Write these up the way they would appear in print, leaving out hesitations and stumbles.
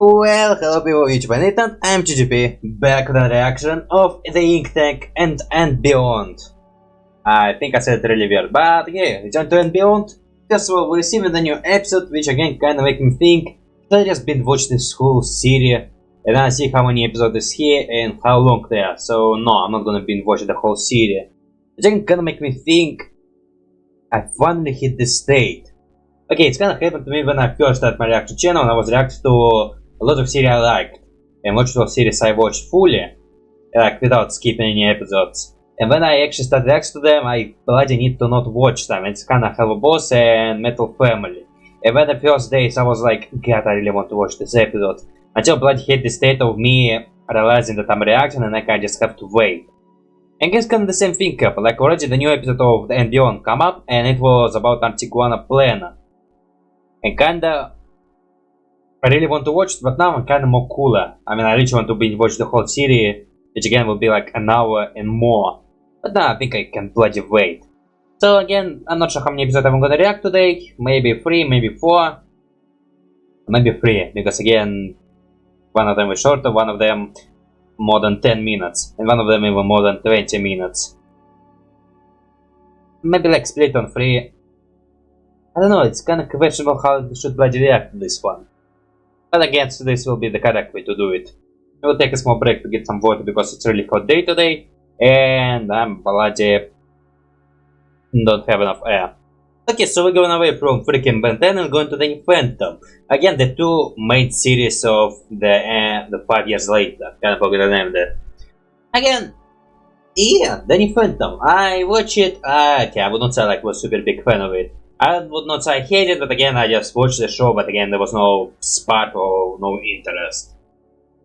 Well, hello people of YouTube and Ethan, I'm GGP, back with a reaction of the Ink Tank and Beyond. I think I said it really weird, but yeah, return to and Beyond. First of all, we received a new episode, which again kinda make me think that I just been watching this whole series, and I see how many episodes is here and how long they are, so no, I'm not gonna be watching the whole series. It again kinda make me think I finally hit this state. Okay, it's kinda happened to me when I first started my reaction channel, and I was reacting to a lot of series I liked, and most of series I watched fully, like without skipping any episodes. And when I actually started reacting to them, I bloody need to not watch them. It's kinda Hello Boss and Metal Family. And when the first days I was like, God, I really want to watch this episode. Until bloody hit the state of me realizing that I'm reacting and I just have to wait. And it's kinda the same thing happened, like already the new episode of The and Beyond come up, and it was about Antigua Plana. And kinda I really want to watch it, but now I'm kinda more cooler. I mean, I really want to binge watch the whole series, which again will be like an hour and more. But now I think I can bloody wait. So again, I'm not sure how many episodes I'm gonna react today. Maybe 3, maybe 4. Maybe 3, because again, one of them is shorter, one of them more than 10 minutes, and one of them even more than 20 minutes. Maybe like split on 3. I don't know, it's kinda questionable how I should bloody react to this one. But again, this will be the correct way to do it. I will take a small break to get some water because it's really hot day today, and I'm bloody don't have enough air. Okay, so we're going away from freaking Ben 10 and going to the Phantom. Again, the two main series of the 5 years later. Can't forget the name there. Again, yeah, the Phantom. I watch it. Okay, I would not say like was super big fan of it. I would not say I hate it, but again, I just watched the show, but again, there was no spark or no interest.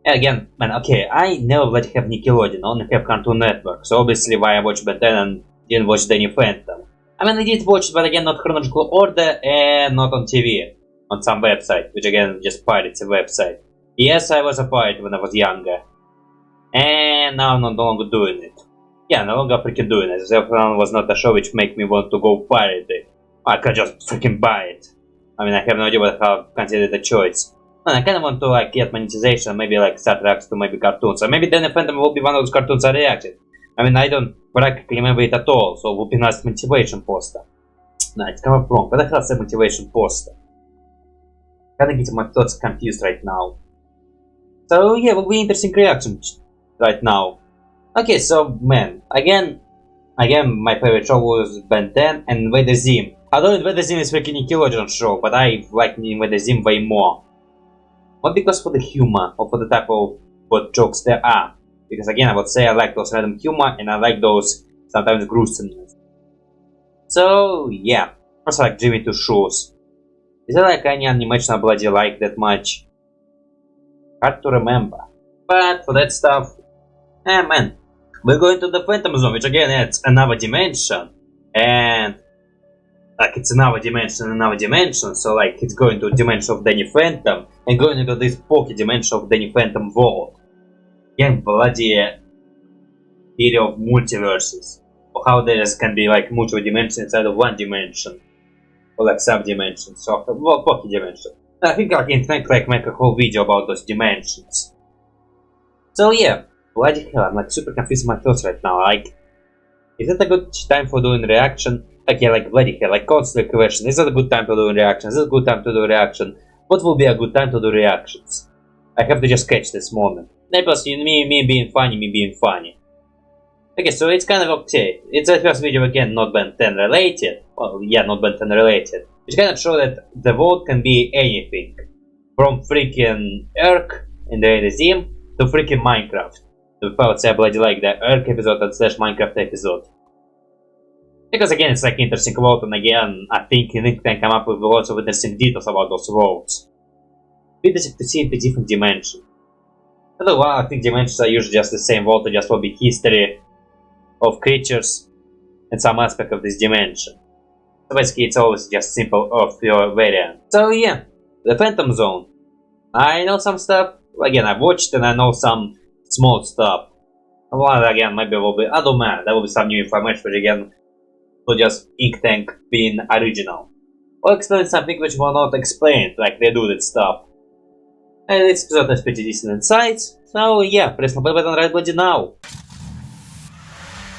And again, man, okay, I never let have Nickelodeon, I only have Cartoon Network, so obviously why I watched Ben 10 and didn't watch Danny Phantom. I mean, I did watch it, but again, not chronological order and not on TV, on some website, which again, just pirates a website. Yes, I was a pirate when I was younger, and now I'm no longer doing it. Yeah, no longer freaking doing it. Zelda was not a show which made me want to go pirate it. I could just freaking buy it. I mean, I have no idea what how consider it a choice. And I kind of want to like get monetization, maybe like start reacting to maybe cartoons. So maybe Danny Phantom will be one of those cartoons I reacted. I mean, I don't practically remember it at all, so it will be nice motivation poster. Nah, it's kind of wrong. What the hell is a motivation poster? Kinda getting my thoughts confused right now. So yeah, will be interesting reaction right now. Okay, so man, again, my favorite show was Ben 10 and Invader Zim. Although Invader Zim is freaking Nickelodeon show, but I like Invader Zim way more. Not because for the humor or for the type of what jokes there are, because again I would say I like those random humor and I like those sometimes gruesomeness. So yeah, also like Jimmy Two Shoes. Is there like any animation I bloody like that much? Hard to remember. But for that stuff, man, we're going to the Phantom Zone, which again it's another dimension, and like it's another dimension, so like it's going to a dimension of Danny Phantom and going into this pocket dimension of Danny Phantom world. Again, bloody theory of multiverses, or how there can be like multiple dimensions inside of one dimension, or like sub-dimensions, so well, pocket dimension. I think I can make a whole video about those dimensions. So yeah, bloody hell, I'm like super confused with my thoughts right now. Like, is it a good time for doing reaction? Okay, like bloody hell, like constant question. Is it a good time to do reactions? Is it a good time to do reaction? What will be a good time to do reactions? I have to just catch this moment. That was me being funny. Okay, so it's kind of okay. It's the first video again, not Ben 10 related. Well, yeah, not Ben 10 related. Which kind of show that the world can be anything. From freaking Ark in the Zim to freaking Minecraft. So I would say I bloody like the Ark episode and slash Minecraft episode. Because again, it's like interesting world, and again, I think Nick can come up with lots of interesting details about those worlds. Interesting to see the different dimensions. Although I think dimensions are usually just the same world, just will be history of creatures and some aspect of this dimension. So basically, it's always just simple Earth variant. So yeah, the Phantom Zone. I know some stuff. Again, I've watched and I know some small stuff. Well, again, maybe it will be. I don't know. There will be some new information, but again. So just Ink Tank being original. Or explain something which will not explain, like they do that stuff. And this episode has pretty decent insights, so yeah, press my button right bloody now.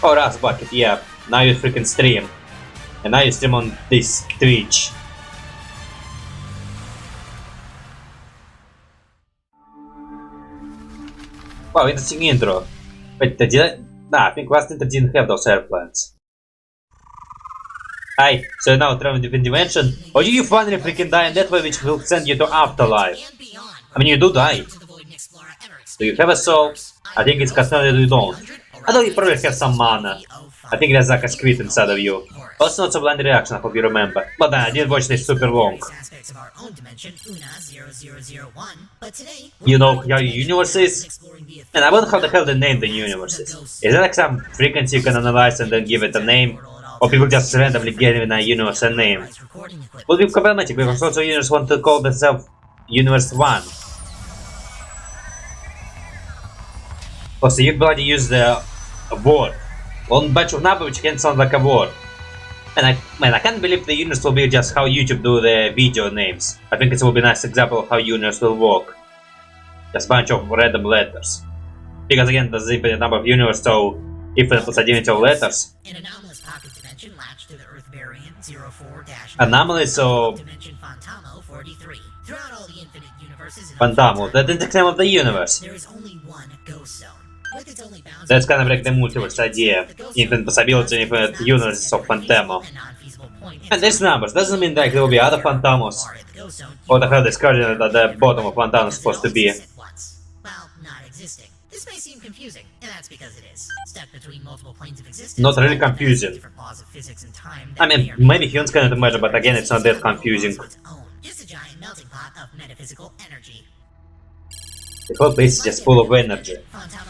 Oh, Raz Bucket, yeah, now you freaking stream. And now you stream on this Twitch. Wow, interesting intro. Wait, I think last intro didn't have those airplanes. Hi, so you're now traveling to different dimension, or do you finally freaking die in that way which will send you to afterlife? I mean, you do die. Do you have a soul? I think it's customary that you don't. Although you probably have some mana. I think there's like a squid inside of you. Also not so blind reaction, I hope you remember. But I didn't watch this super long. You know how your universe is? And I wonder how the hell they name the universes. Is there like some frequency you can analyze and then give it a name? Or people just randomly giving a universe a name? Would be problematic because lots of universes want to call themselves Universe 1. Also, you bloody use the word. One bunch of numbers which can sound like a word. And I can't believe the universe will be just how YouTube do the video names. I think it will be a nice example of how universe will work. Just a bunch of random letters. Because again, there's an infinite number of universe, so infinite plus identity of letters. An anomalous pocket dimension latched to the Earth variant 04-9. Anomaly, so Dimension Fantamo 43. Throughout all the infinite universes and Fantamo, that's the name of the universe. there is only one ghost zone. With its only bounds That's kind of like the multiverse idea. Infinite possibilities and infinite universes of Fantamo. And these numbers doesn't mean that there will be other Fantamos. What the hell this coordinate at the bottom of Fantamo is supposed to be? Well, not existing. This may seem confusing, and that's because it is. Stuck between multiple planes of existence. Not really confusing. Different laws of physics and time I mean, maybe humans cannot imagine, but again, it's not that confusing. Just a giant melting pot of metaphysical energy. The whole place is just full of energy,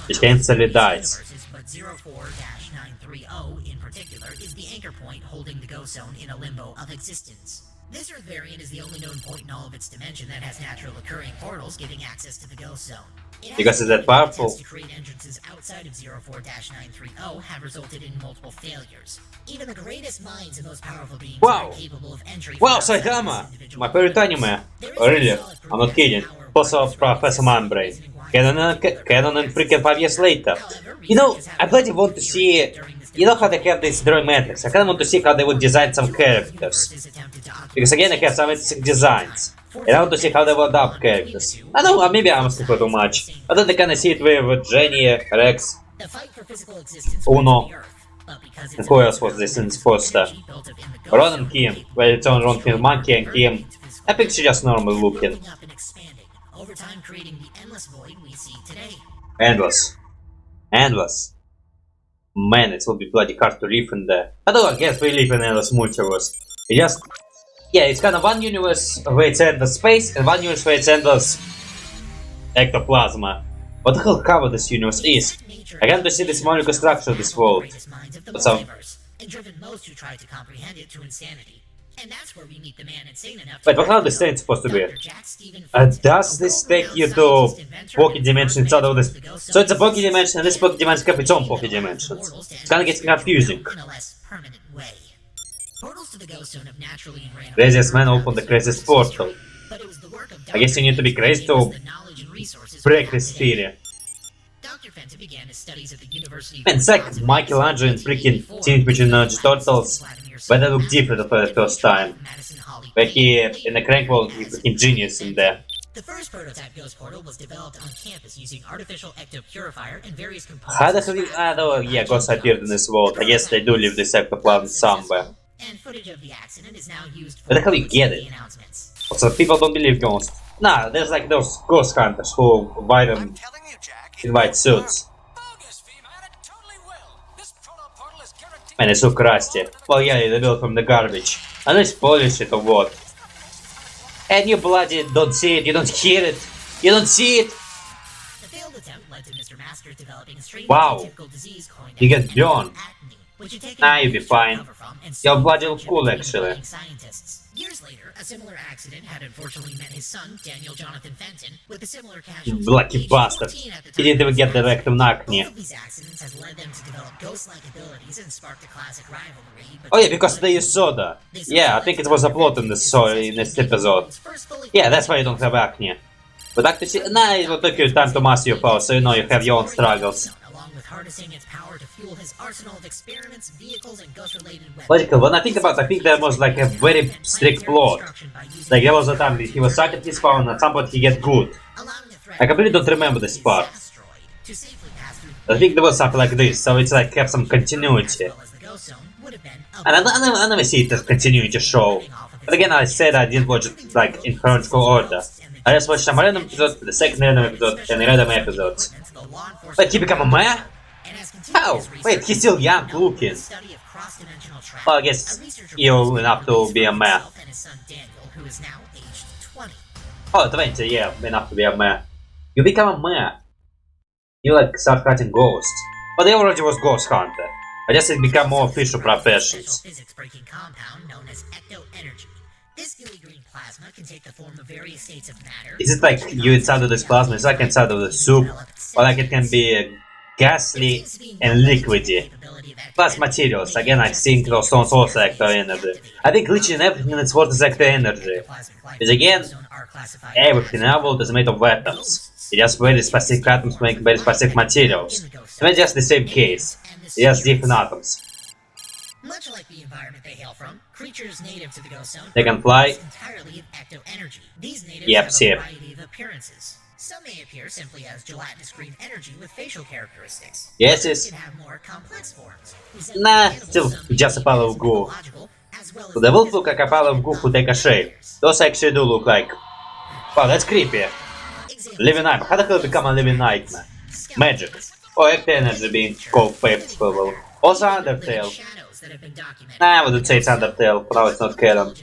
which instantly dies. But 04-930 in particular is the anchor point holding the ghost zone in a limbo of existence. This Earth variant is the only known point in all of its dimension that has natural occurring portals giving access to the ghost zone. Because it's that powerful. Attempts to create entrances outside of 04-930 have resulted in multiple failures. Even the greatest minds and most powerful beings Wow. are capable of entry. Wow, Saitama! My favorite anime! Really? I'm not kidding. Also, Professor Manbrain. Canon and freaking 5 years later. You know, I bloody want to see... You know how they have this drawing matrix? I kinda want to see how they would design some characters. Because again, they have some interesting designs. And I want to see how they will adapt characters. I don't know, maybe I'm asking for too much. But then they kinda see it with Jenny, Rex, Uno. And who else was this in this poster? Ron and Kim. Well, it's on Ron, Kim, Monkey and Kim. I think she's just normal looking. Over time creating the endless void we see today. Endless. Endless. Man, it will be bloody hard to live in there. Although I guess we live in endless multiverse. It just... Yeah, it's kind of one universe where it's endless space, and one universe where it's endless... ectoplasma. What the hell cover this universe is? I can't see this molecular structure of this world. What's up? And driven most who try to comprehend it to insanity. And that's where we meet the man insane enough. Wait, what how this thing supposed to be? Does this take you to pocket dimension inside of this? So it's a pocket dimension and this pocket dimension has its own pocket dimensions. It's kinda getting confusing. Craziest man opened the craziest portal. I guess you need to be crazy to break this theory. Man, it's like Michelangelo and freaking Teenage Mutant Ninja Turtles, but they look different for the first time. But he, in the crank world, he's freaking genius in there. The first prototype ghost portal was developed on campus using artificial ectopurifier and various components. How the hell you... Oh, yeah, ghosts appeared in this world. I guess they do leave this ectoplasm somewhere. And footage of the accident is now used for Where the hell you get it? Also, people don't believe ghosts. Nah, there's like those ghost hunters who invite suits. Man, it's so crusty. Well, yeah, they built from the garbage. Unless polish it or what. And you bloody don't see it, you don't hear it, you don't see it! Wow, you get burned. Nah, you'll be fine. You're bloody look cool, actually. Years later, a similar accident had unfortunately met his son, Daniel Jonathan Fenton, with a similar casualty. Lucky bastard. He didn't even get the rectum acne. All of these accidents has led them to develop ghost-like abilities and sparked a classic rivalry. Oh yeah, because they use soda. Yeah, I think it was a plot in this episode. Yeah, that's why you don't have acne. But actually, nah, it will take you time to master your power, so you know you have your own struggles. Along with harnessing its power to fuel his arsenal of experiments, vehicles, and ghost-related weapons. Logical, when I think about it, I think there was like a very strict plot. Like there was a time that he was sucked at his power and at some point he get good. I completely don't remember this part. I think there was something like this, so it's like have some continuity. And I never see it as continuity show. But again, I said I didn't watch it like in chronological order. I just watched some random episode, the second random episode, and random episodes. Wait, he become a mayor? How? Wait, he's still young looking. Well, I guess he's old enough to be a mayor. Oh, 20, yeah, enough to be a mayor. You become a mayor. You like start hunting ghosts. But he already was ghost hunter. I guess it become more official professions. Physics-breaking compound known as ecto-energy. This gooey green plasma can take the form of various states of matter. Is it like you inside of this plasma, it's like inside of the soup, or like it can be gasly and liquidy? Plus materials, again I think those stones also ecto energy. I think literally everything in its world is ecto energy. Because again, everything in our world is made of atoms. It's just very specific atoms make very specific materials. It's not just the same case, it's just different atoms. Much like the environment they hail from, creatures native to the ghost zone They can fly. entirely of ecto-energy. These natives Yep, have see a it. variety of appearances. Some may appear simply as gelatinous green energy with facial characteristics. Yes, Others yes. can have more complex forms. Nah, still just a pile of goo. So they will look like a pile of goo who take a shape. Those actually do look like... Wow, that's creepy. Living nightmare. How the hell become a living nightmare? Magic. Or ecto energy being called faithful. Also Undertale. Nah, I wouldn't say it's Undertale, but now it's not canon.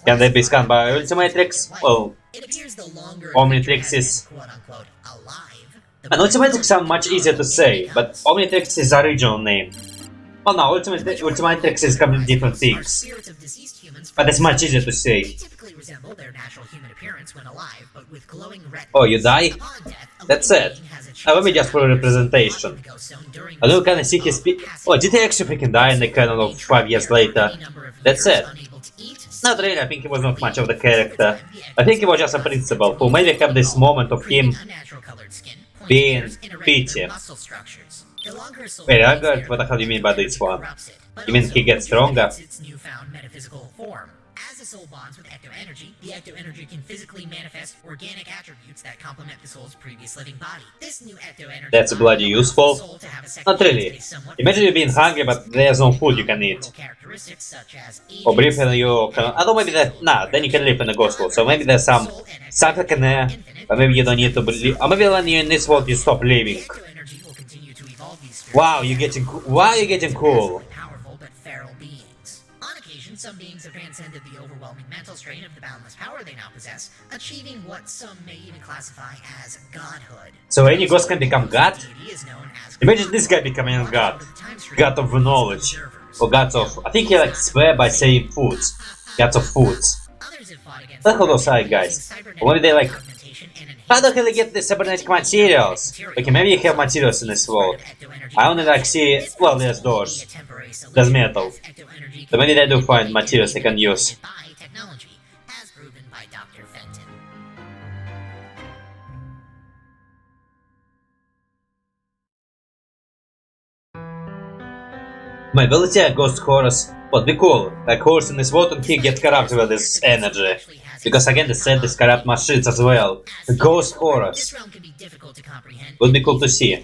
Can they be scanned by Ultimatrix? Well, Omnitrix is... And Ultimatrix sounds much easier to say, but Omnitrix is the original name. Well, no, Ultimatrix is completely different things. But it's much easier to say. Oh, you die? That's it. Let me just for representation. I don't kinda see his Oh, did he actually freaking die in the canon of 5 years later? That's it. Not really, I think he was not much of the character. I think he was just a principal who maybe have this moment of him being pity. Wait, I got what the hell do you mean by this one? You mean he gets stronger? As the soul bonds with ecto-energy, the ecto-energy can physically manifest organic attributes that complement the soul's previous living body. This new ecto-energy That's bloody useful. Not really. Imagine you being hungry but there's no food you can eat. Or briefly you can... I don't maybe that... Nah, then you can live in a ghost world. So maybe there's something in there, but maybe you don't need to believe... Or maybe when you're in this world you stop living. Wow, you're getting cool. Wow, you're getting cool. Some beings have transcended the overwhelming mental strain of the boundless power they now possess, achieving what some may even classify as godhood. So any ghost can become god? Imagine this guy becoming a god. God of knowledge. Or gods of... I think he like swear by saying foods. Gods of foods. Look at those side guys. Or maybe they like... How the hell they get the cybernetic materials? Okay, maybe you have materials in this world. I only like see... Well, there's doors. There's metal. So maybe they do find materials they can use. My ability a ghost chorus. What we call a horse in this world and he gets corrupted with this energy. Because again they said this corrupt machines as well. The ghost chorus. Would be cool to see.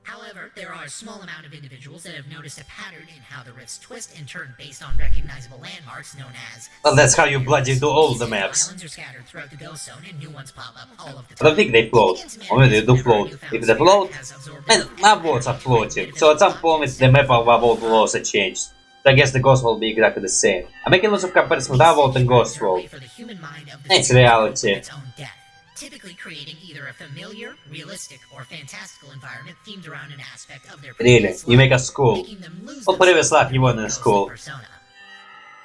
However, there are a small amount of individuals that have noticed a pattern in how the rifts twist and turn based on recognizable landmarks known as... Well, that's how you bloody do all the maps. Islands are scattered throughout the ghost zone and new ones pop up all of the I don't think they float. Or maybe they do float. If they float, and map worlds are floating. So at some point the map of our world will also change. So I guess the ghost will be exactly the same. I'm making lots of comparisons with our world and ghost world. It's reality. Typically creating either a familiar, realistic, or fantastical environment themed around an aspect of their Really? You make a school. Well, previous life you weren't in school.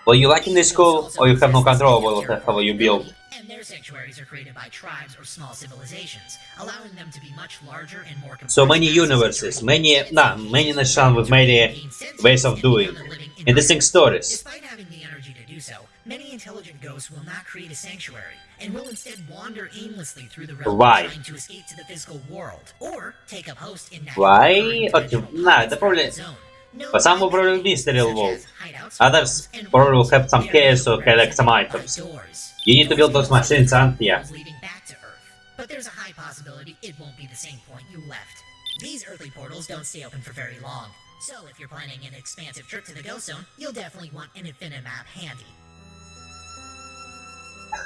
Well, you like in this school, or you have no control over whatever you build. And their sanctuaries are created by tribes or small civilizations, allowing them to be much larger and more So many universes, many nations with many ways of doing. Interesting stories. Despite having the energy to do so, Many intelligent ghosts will not create a sanctuary, and will instead wander aimlessly through the realm Why? trying to escape to the physical world, or take up host in Why? naturally occurring Okay, dimensional nah, pockets the throughout probably... the zone. No But some will probably be the real such world. as hideouts, Others homes, and probably will rooms. have some They are chaos made or to collect some represent items. doors. You need to build those Doors can machines, also aren't be you? portals leading back to Earth, but there's a high possibility it won't be the same point you left. These earthly portals don't stay open for very long, so if you're planning an expansive trip to the Ghost Zone, you'll definitely want an infinite map handy.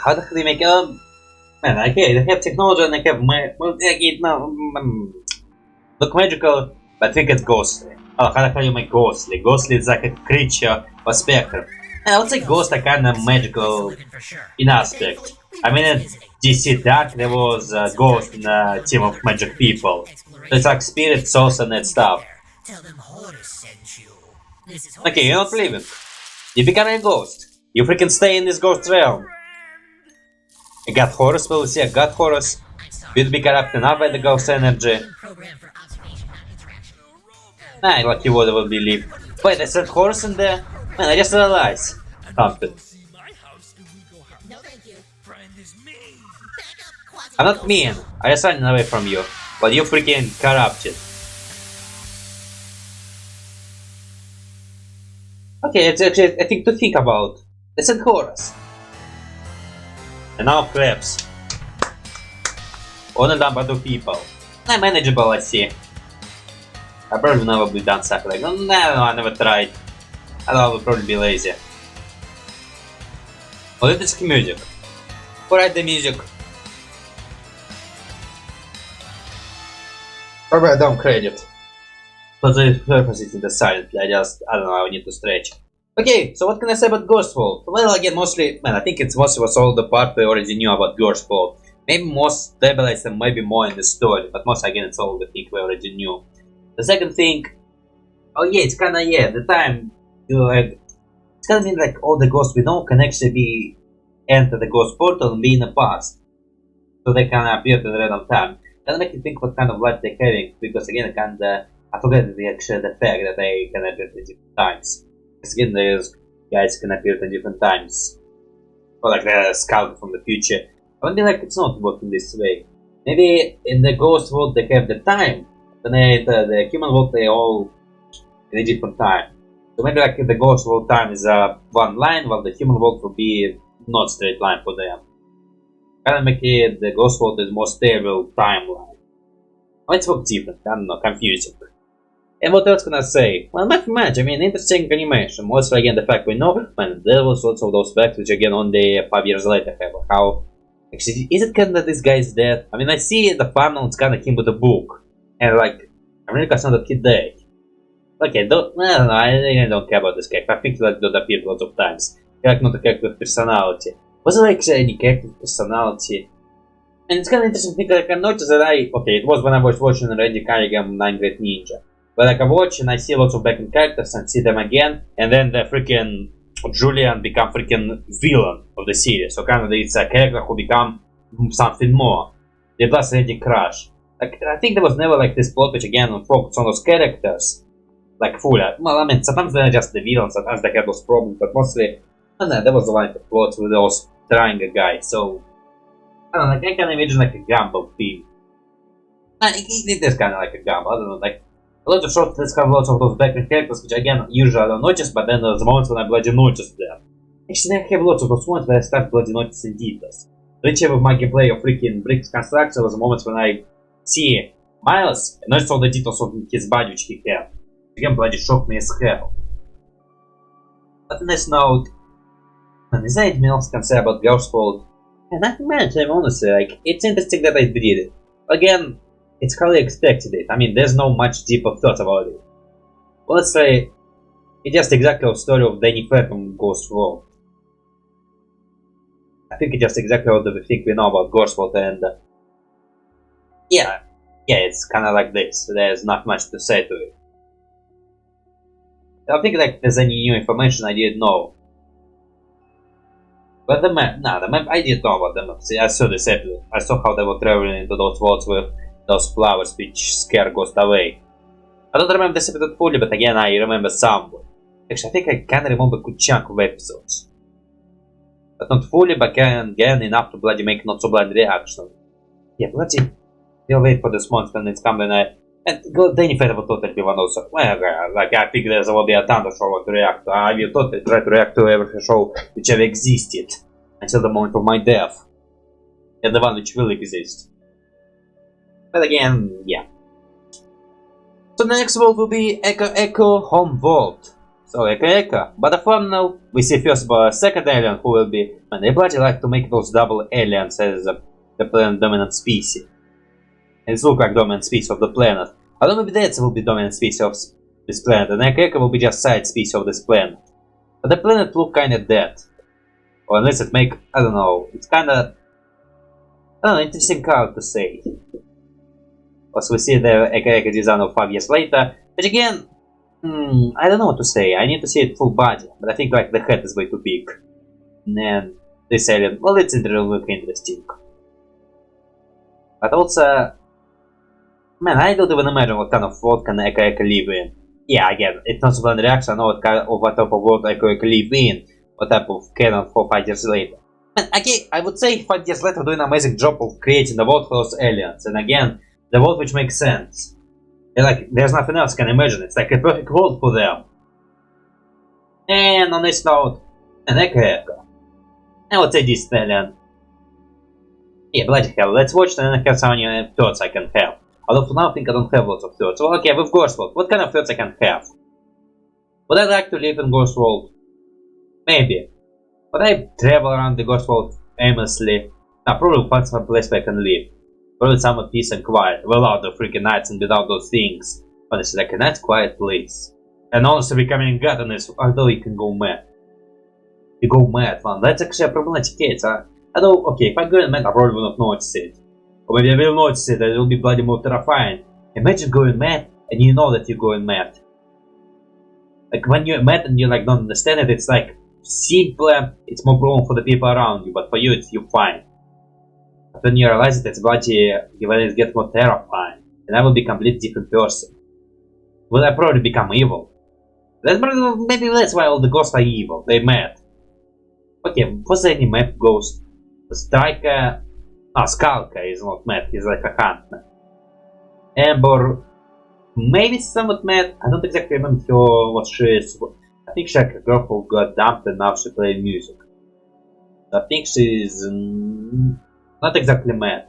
How the hell do you make man, okay, they have technology and they have look magical, but I think it's ghostly. Oh, how the hell you make ghostly? Ghostly is like a creature or specter. And I would say ghosts are kind of magical in aspect. I mean, in DC Dark there was a ghost in a team of magic people. So it's like spirit, souls and that stuff. Tell them Horus sent you. This is Okay, you're not Horus. leaving. You become a ghost. You freaking stay in this ghost realm. I got Horus, will see, I got Horus. Will be corrupted up by the ghost energy. I like you would believe. Wait, I said Horus in there? Man, I just realized something. No, thank you. I'm not mean. I just running away from you. But you freaking corrupted. Okay, it's actually a thing to think about. I said Horus. And now claps. On a number of people. Not manageable, I see. I probably never be done something like, no, I never tried. I will probably be lazy. Well, it is music. Who write the music? Probably I don't credit. For the purposes in the silently, I don't know, I need to stretch. Okay, so what can I say about Ghost World? Well, again, mostly, man, I think it's mostly was all the part we already knew about Ghost World. Maybe more stabilized and maybe more in the story, but most again, it's all the thing we already knew. The second thing, oh yeah, it's kinda, yeah, the time, like, it's kinda mean like all the ghosts we know can actually be, enter the ghost portal and be in the past. So they can appear at the random time. Kinda make you think what kind of life they're having, because again, kinda, I forget actually the fact that they can appear at different times. Because again, there's guys can appear at different times. Or like they're scouted from the future. I wonder like it's not working this way. Maybe in the ghost world they have the time. Then the human world they all in a different time. So maybe like the ghost world time is one line, while the human world will be not straight line for them. Kinda make it the ghost world is more stable timeline. Let's work different, I don't know, confusing. And what else can I say? Well, nothing much. I mean, interesting animation. Mostly again the fact we know, man, there was lots of those facts which again only 5 years later have. How actually is it kinda this guy's dead? I mean, I see the thumbnail, it's kinda him with a book, and like I'm really concerned that he died. Okay, I don't know, I really don't care about this character. I think he like don't appear lots of times. He like not a character with personality. Was there like any character with personality? And it's kinda interesting thing like I noticed that it was when I was watching already Carrigan 9 Great Ninja. But like I watch and I see lots of backend characters and see them again, and then the freaking Julian become freaking villain of the series. So kind of it's a character who become something more. They plus already crash. Like I think there was never like this plot which again focus on those characters like fully. Well, I mean sometimes they're just the villains, sometimes they have those problems, but mostly I don't know, there was a lot of plots with those trying a guy. So I don't know, like I can imagine like a gamble theme. It is kind of like a gamble. I don't know, like. A lot of short clips have lots of those background characters, which again, usually I don't notice, but then there's moments when I bloody notice them. Actually, I have lots of those moments where I start bloody noticing details. Literally with my gameplay of freaking bricks construction, was moments when I see Miles and notice all the details of his body which he had. Again, bloody shocked me as hell. But on this note, man, is there anything else I can say about Ghost World? Yeah, nothing much, I'm honestly, like, it's interesting that I did it. Again, it's how I expected it. I mean, there's no much deeper thought about it. Well, let's say, it's just exactly a story of Danny Phantom Ghost World. I think it's just exactly what we think we know about Ghost World, and yeah, it's kind of like this. There's not much to say to it. I don't think like there's any new information I didn't know. But the map, I didn't know about the map. See, I saw this episode. I saw how they were traveling into those worlds with those flowers which scare ghosts away. I don't remember this episode fully, but again I remember somewhat. Actually, I think I can remember a good chunk of episodes. But not fully, but can again enough to bloody make not so bloody reaction. Yeah, bloody. We'll wait for this monster and it's coming and go then if I will totally be one also. Well, like I figured there will be a ton of show to react to. I will totally try to react to every show which ever existed until the moment of my death. And the one which will exist. But again, yeah. So the next world will be Echo Homeworld. So Echo. But for now, we see first about a second alien who will be. Man, they bloody like to make those double aliens as the planet dominant species. And it looks like dominant species of the planet. Although maybe that will be dominant species of this planet, and Echo will be just side species of this planet. But the planet look kinda dead. Or unless it make, I don't know, it's kinda, I don't know, interesting how to say. Also we see the Echo design of 5 years later, which again, I don't know what to say. I need to see it full body, but I think like the head is way too big. And then this alien, well, it's look interesting. But also, man, I don't even imagine what kind of world can Echo live in. Yeah, again, it's not a reaction. I know what type of world Echo live in, what type of canon for 5 years later. And again, I would say 5 years later doing an amazing job of creating the world for those aliens. And again, the world which makes sense. And like, there's nothing else I can imagine. It's like a perfect world for them. And on this note, an Echo. I would say this alien. Yeah, bloody hell, let's watch and then I have some thoughts I can have. Although for now I think I don't have lots of thoughts. Well, okay, with Ghost World, what kind of thoughts I can have? Would I like to live in Ghost World? Maybe. Would I travel around the Ghost World aimlessly? No, probably find some place where I can live. Probably somewhere peace and quiet, without the freaking nights and without those things. Honestly, like a nice quiet place. And honestly, becoming God on this, although you can go mad. You go mad, man, that's actually a problematic case, huh? Although, okay, if I go mad, I probably will not notice it. Or maybe I will notice it, and it will be bloody more terrifying. Imagine going mad, and you know that you're going mad. Like, when you're mad and you like don't understand it, it's like, simpler, it's more problem for the people around you, but for you, you're fine. But when you realize it, it's bloody, it gets more terrifying, and I will be a completely different person. Will I probably become evil? Maybe that's why all the ghosts are evil, they're mad. Okay, what's any mad ghost? The Striker... Skulker is not mad, he's like a hunter. Amber... maybe somewhat mad, I don't exactly remember what she is. I think she's like a girl who got dumped and now she plays music. I think she's... not exactly mad.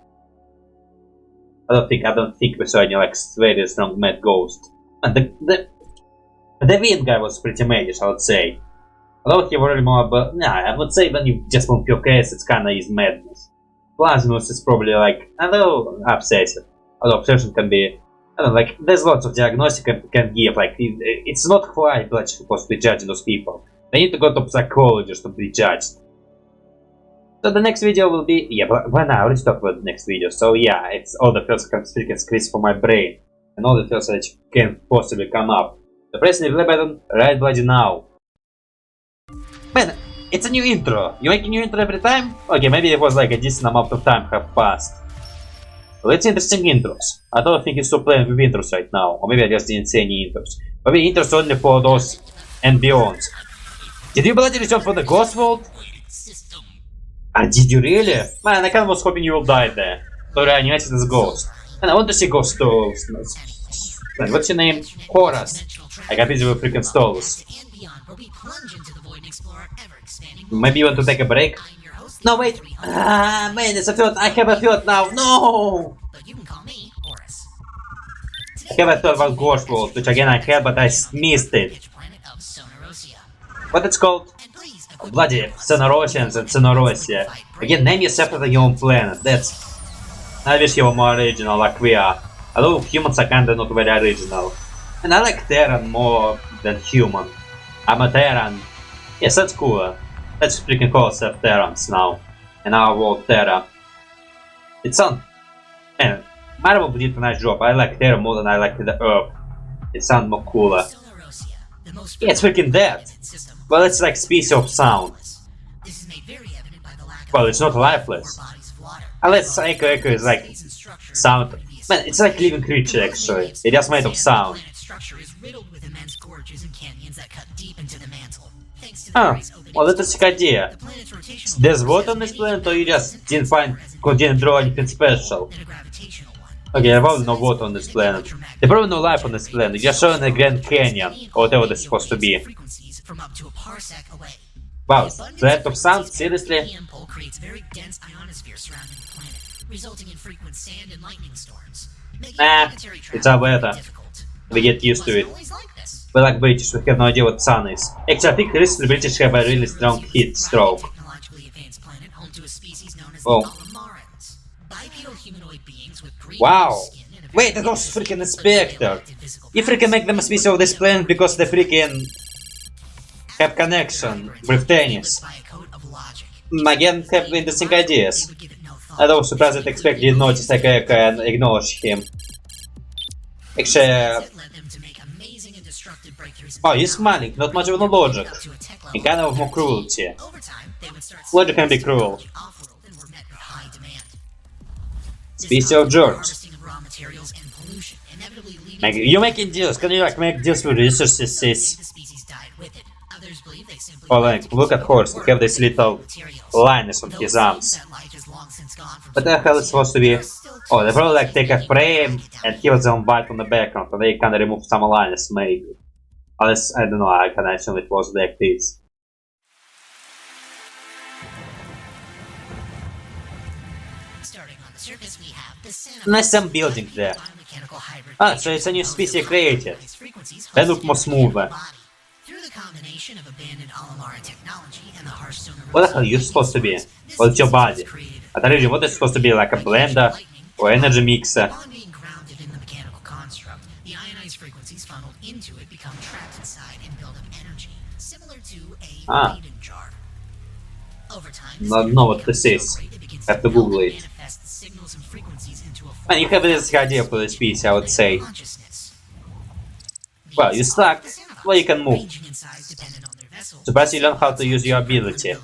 I don't think we saw any like very strong mad ghost. And the wind guy was pretty madish, I would say. Although he worried more about... Nah, I would say when you just want pure chaos, it's kinda is madness. Plasmus is probably like... although obsessive. Although obsession can be... I don't know, like, there's lots of diagnostic you can give, like, it's not quite like supposed to be judging those people. They need to go to psychologists to be judged. So the next video will be... yeah, but when I already talked about the next video, so yeah, it's all the first freaking scripts for my brain. And all the first that can possibly come up. So press the play button right bloody now. Man, it's a new intro. You make a new intro every time? Okay, maybe it was like a decent amount of time have passed. Well, it's interesting intros. I don't think it's still playing with intros right now. Or maybe I just didn't see any intros. Maybe intros only for those and beyonds. Did you bloody return for the Ghost World? Did you really? Man, I kinda was hoping you will die there. So reanimated as Ghost. And I want to see Ghost too. Man, what's your name? Horus. I got busy with freaking stalls. Maybe you want to take a break? No, wait! Man, it's a thought! I have a thought now! No! I have a thought about Ghost World, which again I had, but I missed it. What it's called? Bloody Sonorosians and Sonorosia. Again, name yourself after your own planet. That's... I wish you were more original like we are. Although humans are kinda not very original. And I like Terran more than human. I'm a Terran. Yes, that's cooler. Let's freaking call ourselves Terrans now. And our world Terra. It's on. Man, Marvel did a nice job. I like Terra more than I like the Earth. It sounds more cooler. Yeah, it's freaking dead. Well, it's like species of sound. Well, it's not lifeless. Unless Echo is like sound. Man, it's like living creature actually. It's just made of sound. structure is riddled with immense gorges and canyons that cut deep into the mantle. Thanks to the Ah, various openings well, in that's the a good idea. the planet's rotational There's force water has on this many planet, or you impulses just didn't find, didn't draw anything special? than a gravitational one. Okay, I probably know water on this planet. There's probably no life on this planet. You're showing a Grand Canyon, or whatever this is supposed to be. Frequencies from up to a parsec away. Wow, The abundance threat of sound? frequencies added to the Seriously? EM pole creates very dense ionosphere surrounding the planet, resulting in frequent sand and lightning storms, making Nah, planetary it's travel our very weather. difficult. We get used to Wasn't it. always like this. We like British, we have no idea what sun is. Actually, I think recently British have a really strong heat stroke. Technologically advanced planet home to a species known as Oh. the Alamarans. Bipedal humanoid beings with green Wow! skin and a Wait, very that was dense freaking but Inspector! unelected physical You freaking make them a species of this planet because they freaking have connection with tennis. by a code of logic. Again, have interesting ideas. They would give it no thought. I was surprised that Expect did notice Eka and acknowledge him. Actually, It led them to make amazing and destructive breakthroughs in oh, you're smiling, not much of no logic. up to a tech And level. kind of more cruelty. Over time, they would start Logic can be cruel. off-world and were met with high demand. Species of George. Harvesting of raw materials and pollution, inevitably leading You're making deals, can you like make deals with resources? the species died with it. Others believe they simply Oh, like, look at Horse, we have this little liners on his arms. that life is long since gone from What the hell is supposed to be? Oh, they probably like take a frame and kill them white on the background, and they kind of remove some liners, maybe. Unless, I don't know, I can assume it was like this. starting on the surface we have the Nice some building there. biomechanical hybrid Ah, so it's a new species created. frequencies They look more smoother. through the combination of abandoned Alamara technology and the harsh sonar What the hell you supposed to be? Well, it's your body. But originally, what is supposed to be like a blender or energy mixer? Upon being grounded in the mechanical construct, the ionized frequencies funneled into it become trapped inside and build up energy, similar to a Ah. Leyden jar. Over time, Not know what this is. Have to Google it. manifests signals and frequencies into a Man, you have this idea for this piece, I would say. consciousness. Well, you stuck. Well, you can move. Ranging in size dependent on their vessel. Surprised you learn how to use your ability.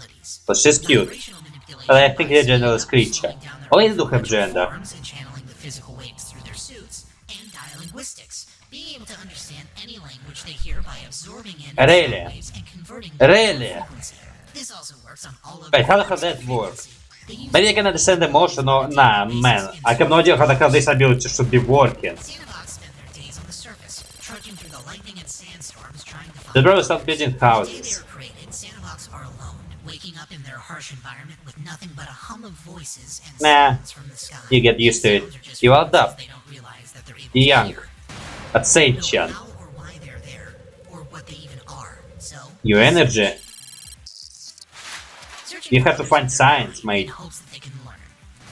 But she's cute. Vibrational manipulation But I think they're genderless creature. Oh, they do have gender. forms and channeling the physical waves through their suits, and dialinguistics, being able to understand any language they hear by absorbing in Really? sound waves and converting them Really? to frequency. This also works on all of Wait, how the hell their that work? They use Maybe I can understand emotion or... Nah, man. I have no idea how the hell this ability should be working. Xenobots spend their days on the surface, trudging through the lightning and sandstorms trying to find They probably start building The day they houses. were created, Xenobots are alone, waking up in their harsh environment with nothing but a hum of voices and Nah, sounds from the sky. you get used to it. Sounds are just You frequencies adapt. they don't realize that they're able You're to young. hear. But They don't Seichen, know how or why they're there, or what they even are. So, your energy. searching You for have to others find in their signs, environment mate. in hopes that they can learn.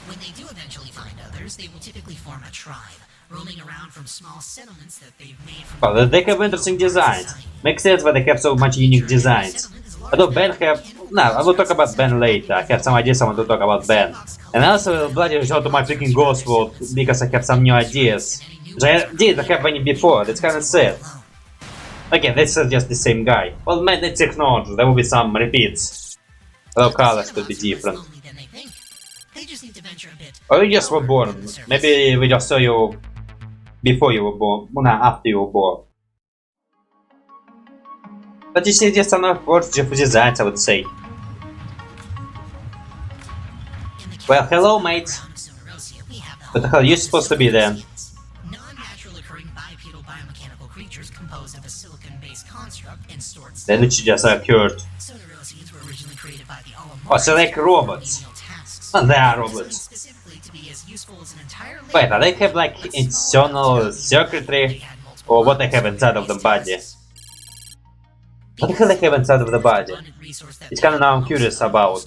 When they do eventually find others, they will typically form a tribe, roaming around from small settlements that they've made from Well, they have interesting designs. Makes sense why they have so much unique designs. Although Ben have... No, I will talk about Ben later. I have some ideas I want to talk about Ben. And I also will bloody resort to my freaking Ghost World because I have some new ideas. Which I didn't have any before, that's kinda sad. Again, this is just the same guy. Well, man, that's technology, there will be some repeats. Although colors could be different. They just need to venture a bit. Or you just were born. Maybe we just saw you before you were born. Well, no, after you were born. But you see, just another word of designs, I would say. Well, hello, mate. What the hell are you supposed to be then? Non-natural occurring bipedal biomechanical creatures composed of a silicon-based construct and stored Then it just occurred. Sonorosians were originally created by the Oh, so like robots. Oh, they are robots. specifically to be as useful as an entire Wait, are they have like internal circuitry? Or what they have inside of the body? What the hell they have inside of the body? It's kinda now I'm curious about.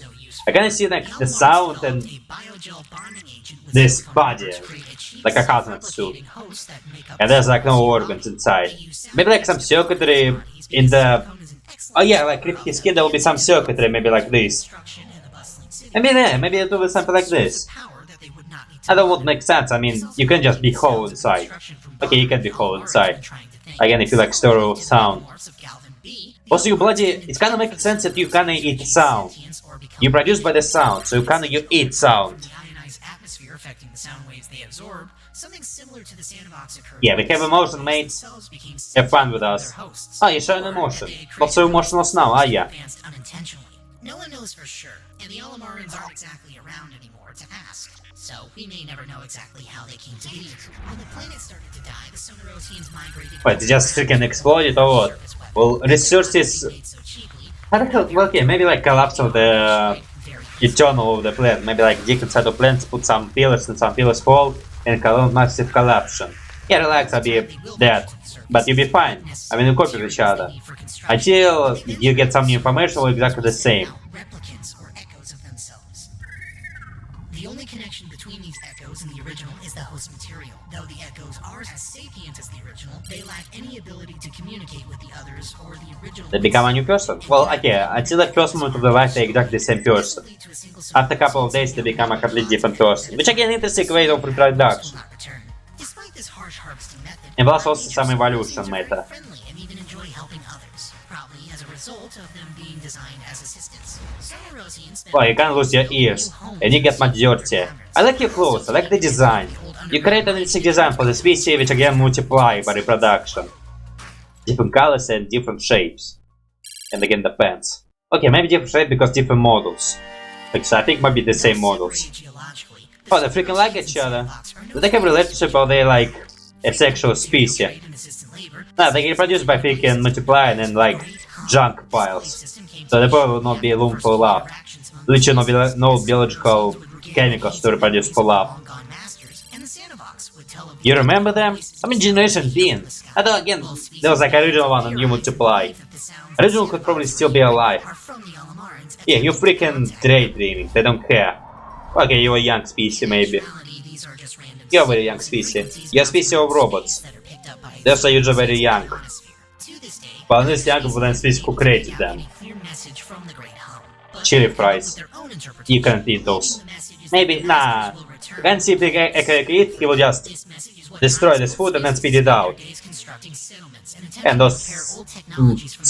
I kinda see like the sound and this body, like a hazmat suit. And there's like no organs inside. Maybe like some circuitry in the... Oh yeah, like if his skin there will be some circuitry, maybe like this. Maybe yeah, maybe it will be something like this. I don't want to make sense, I mean, you can just be whole inside. Okay, you can be whole inside. Again, if you like stereo sound. Also, you bloody... It's kinda making sense that you kinda eat sound. You produce by the sound, so you kinda you eat sound. atmosphere affecting the sound waves they absorb, something similar to the sandbox occurred. Yeah, we have emotion, mates. Have fun with us. Ah, you show an emotion. Not so emotional now, are ya? Unintentionally. No one knows for sure, and the Alamarans aren't exactly around anymore to ask. So we may never know exactly how they came to be. When the planet started to die, the Sonorosians migrated. Wait, it just freaking exploded or what? Well, resources. How the hell? Well, okay, maybe like collapse of the eternal of the planet. Maybe like different side of planets put some pillars and some pillars fall and massive collapse. Yeah, relax, I'll be dead. But you'll be fine. I mean, we copy each other. Until you get some new information, we're exactly the same. Replicants or echoes of themselves. The only connection between these echoes and the original is the host material. Though the echoes are as sapient as the original, they lack any ability to communicate with the others or the original. They become a new person? Well, okay, until the first moment of their life, they're exactly the same person. After a couple of days, they become a completely different person. Which again, interesting way of reproduction. And plus also some evolution matter. Well, you can't lose your ears, and you get much dirtier. I like your clothes, I like the design. You create an interesting design for the species, which again multiply by reproduction. Different colors and different shapes. And again depends. Okay, maybe different shape because different models. Because I think maybe the same models. Oh, they freaking like each other. Do they have a relationship or they like a sexual species? Nah, they get reproduced by freaking multiplying and like junk piles. So there probably will not be room for love. Literally no biological chemicals to reproduce for love. You remember them? I mean, Generation being. Although again, there was like original one and you multiply. Original could probably still be alive. Yeah, you freaking daydreaming, they don't care. Okay, you're a young species maybe. You're a very young species. You're a species of robots. They're usually very young. But this young than species who created them. Chili fries. You can't eat those. Maybe, nah. Can't see if he can eat, he will just destroy this food and then spit it out. And those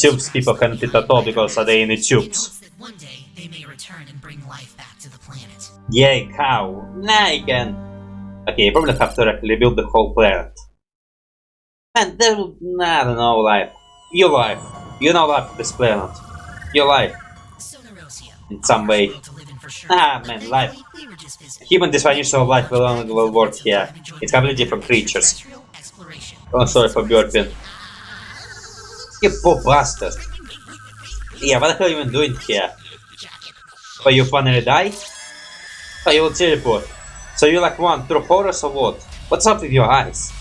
tubes people can't eat at all because they in the tubes. Yay, cow. Nah, you can. Okay, you probably have to rebuild the whole planet. And there will, I don't know, life. Your life. You know life of this planet. Your life. In some way. Ah, man, life. Human definition of life will work here. It's completely different creatures. Oh, sorry for burping. You poor bastard. Yeah, what the hell are you even doing here? Oh, you finally die? Oh, you will teleport. So you like one through horrors or what? What's up with your eyes?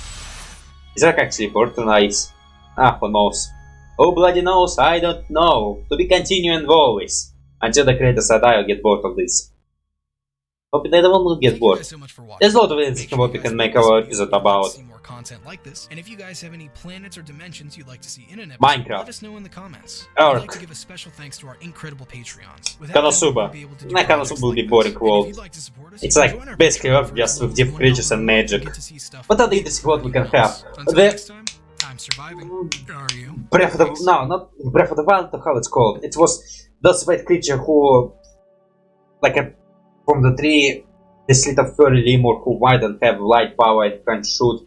Is that actually important eyes? Ah, who knows? Oh, bloody knows, I don't know. To be continuing always. Until the creators die, I'll get bored of this. Hope they won't get bored. There's a lot of interesting what we can make our episode about. Content like this, and if you guys have any planets or dimensions you'd like to see in an episode, Minecraft. let us know in the comments. Ark. I'd like to give a special thanks to our incredible Patreons. Konosuba. Nah, Konosuba will be boring world. It's like basically Earth just with different creatures and magic. What are the interesting what we can have? I'm surviving. Are you? Breath of the... No, not Breath of the Wild, how it's called. It was those white creature who... Like a... From the tree, this little furry lemur who white and have light power and can shoot.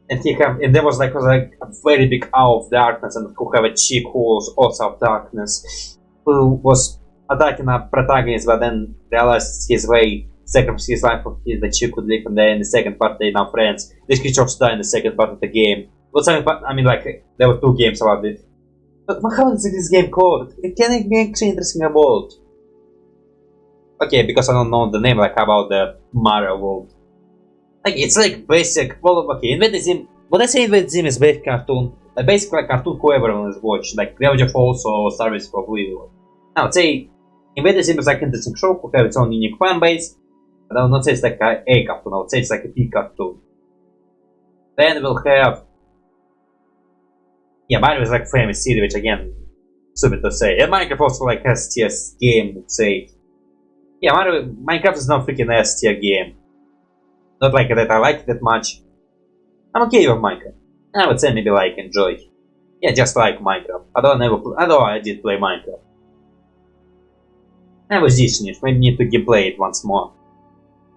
And there was like a very big owl of darkness and who have a chick who was also of darkness. Who was attacking a protagonist but then realized his way, sacrificed his life for the chick would live and then in the second part they now friends. This creature also died in the second part of the game. But I mean like, there were 2 games about it. But how is this game called? It can be actually interesting about. Okay, because I don't know the name, like about the Mario world. Like, it's like basic, well, okay, Invader Zim, what I say Invader Zim is basic cartoon, like basically like cartoon who everyone has watched, like Gravity Falls or Star Wars for Oblivion. I would say Invader Zim is like an interesting show who have its own unique fan base, but I would not say it's like a cartoon, I would say it's like a P cartoon. Then we'll have... Yeah, Mario is like famous series, which again, stupid to say. And Minecraft also like S tier game, would say. Yeah, Minecraft is not freaking S tier game. Not like that I like it that much. I'm okay with Minecraft. I would say maybe like enjoy. Yeah, just like Minecraft. Although I did play Minecraft. I was decent, maybe need to gameplay it once more.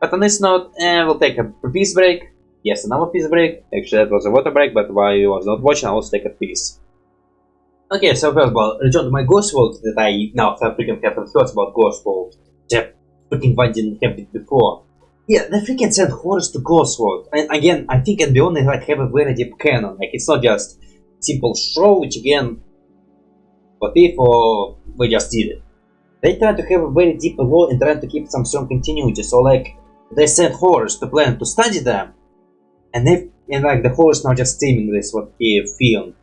But on this note, we'll take a piece break. Yes, another piece break. Actually, that was a water break, but while you was not watching, I'll also take a piece. Okay, so first of all, return to my Ghost World that I now have freaking have thoughts about Ghost World. That freaking one didn't have it before. Yeah, they freaking sent horrors to Ghost World. And again, I think they only like have a very deep canon. Like it's not just simple show, which again, what if or we just did it. They try to have a very deep lore and try to keep some strong continuity. So like they sent horrors to planet to study them, and like the horrors now just streaming this what he filmed.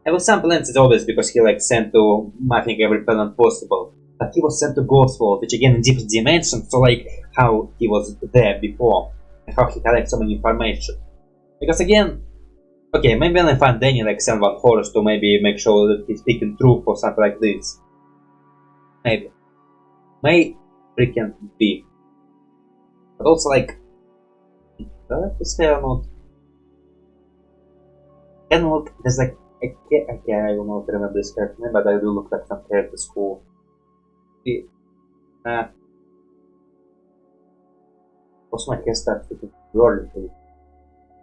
And with some planets it's obvious because he like sent to I think every planet possible. But he was sent to Ghost World, which again in different dimensions, so like how he was there before and how he collects so many information. Because again, okay, maybe when I find Danny like send one horrors to maybe make sure that he's speaking truth or something like this. Maybe. May freaking be. But also like do I like to stay or not? Can look there's like okay, I will not remember this character name, but I do look like some characters who also my hair starts freaking rolling.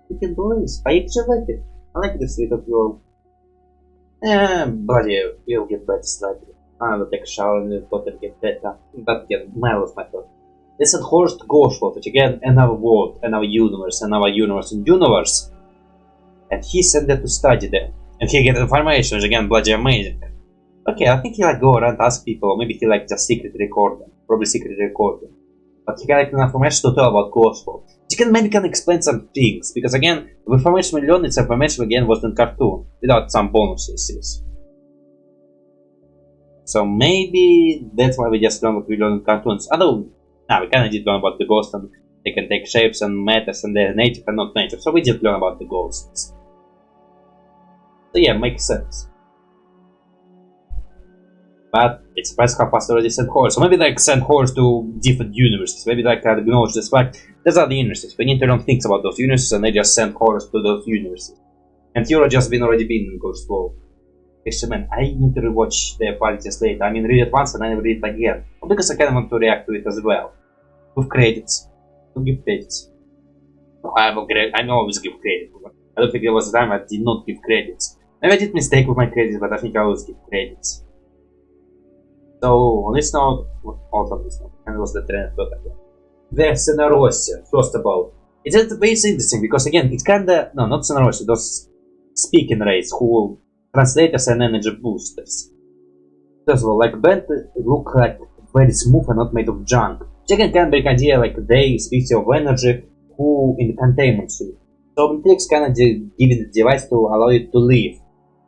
You can do this. I actually like it. I like this little girl. Bloody, you'll get better slightly. I will take a shower and the bottom get better. But again, miles my thought. This is horse to Ghost World, which again, another world, another universe in universe. And he sent them to study them. And he get information, which again, bloody amazing. Okay, I think he like go around ask people, or maybe he like just secretly record them. Probably secretly record them. But he got information to tell about Ghost World. He can explain some things, because again, the information we learned, it's information again was in cartoon, without some bonuses. So maybe that's why we just learned what we learned in cartoons. Although, we kinda did learn about the ghosts, and they can take shapes and matters, and they're native and not native, so we did learn about the ghosts. So yeah, makes sense. But it's surprising how fast they already sent horrors. So maybe like send horrors to different universes. Maybe like acknowledge this fact. There's other universes. We need to learn things about those universes and they just send horrors to those universes. And Hero just already been in Ghost World. Actually man, I need to rewatch the parties later. I mean read it once and then read it again. Because I kinda want to react to it as well. With credits. To give credits. I always give credit. I don't think there was a time I did not give credits. Maybe I did mistake with my credits, but I think I always give credits. So, on this note, also on this note, and was the trend again. The Senarossi, first of all. It's very interesting because again, it's kinda, no, not Senarossi, those speaking race who translators and energy boosters. First of all, like band look like very smooth and not made of junk. Which again can be an idea like they speak of energy who in the containment suit. So it takes kinda giving the device to allow it to live.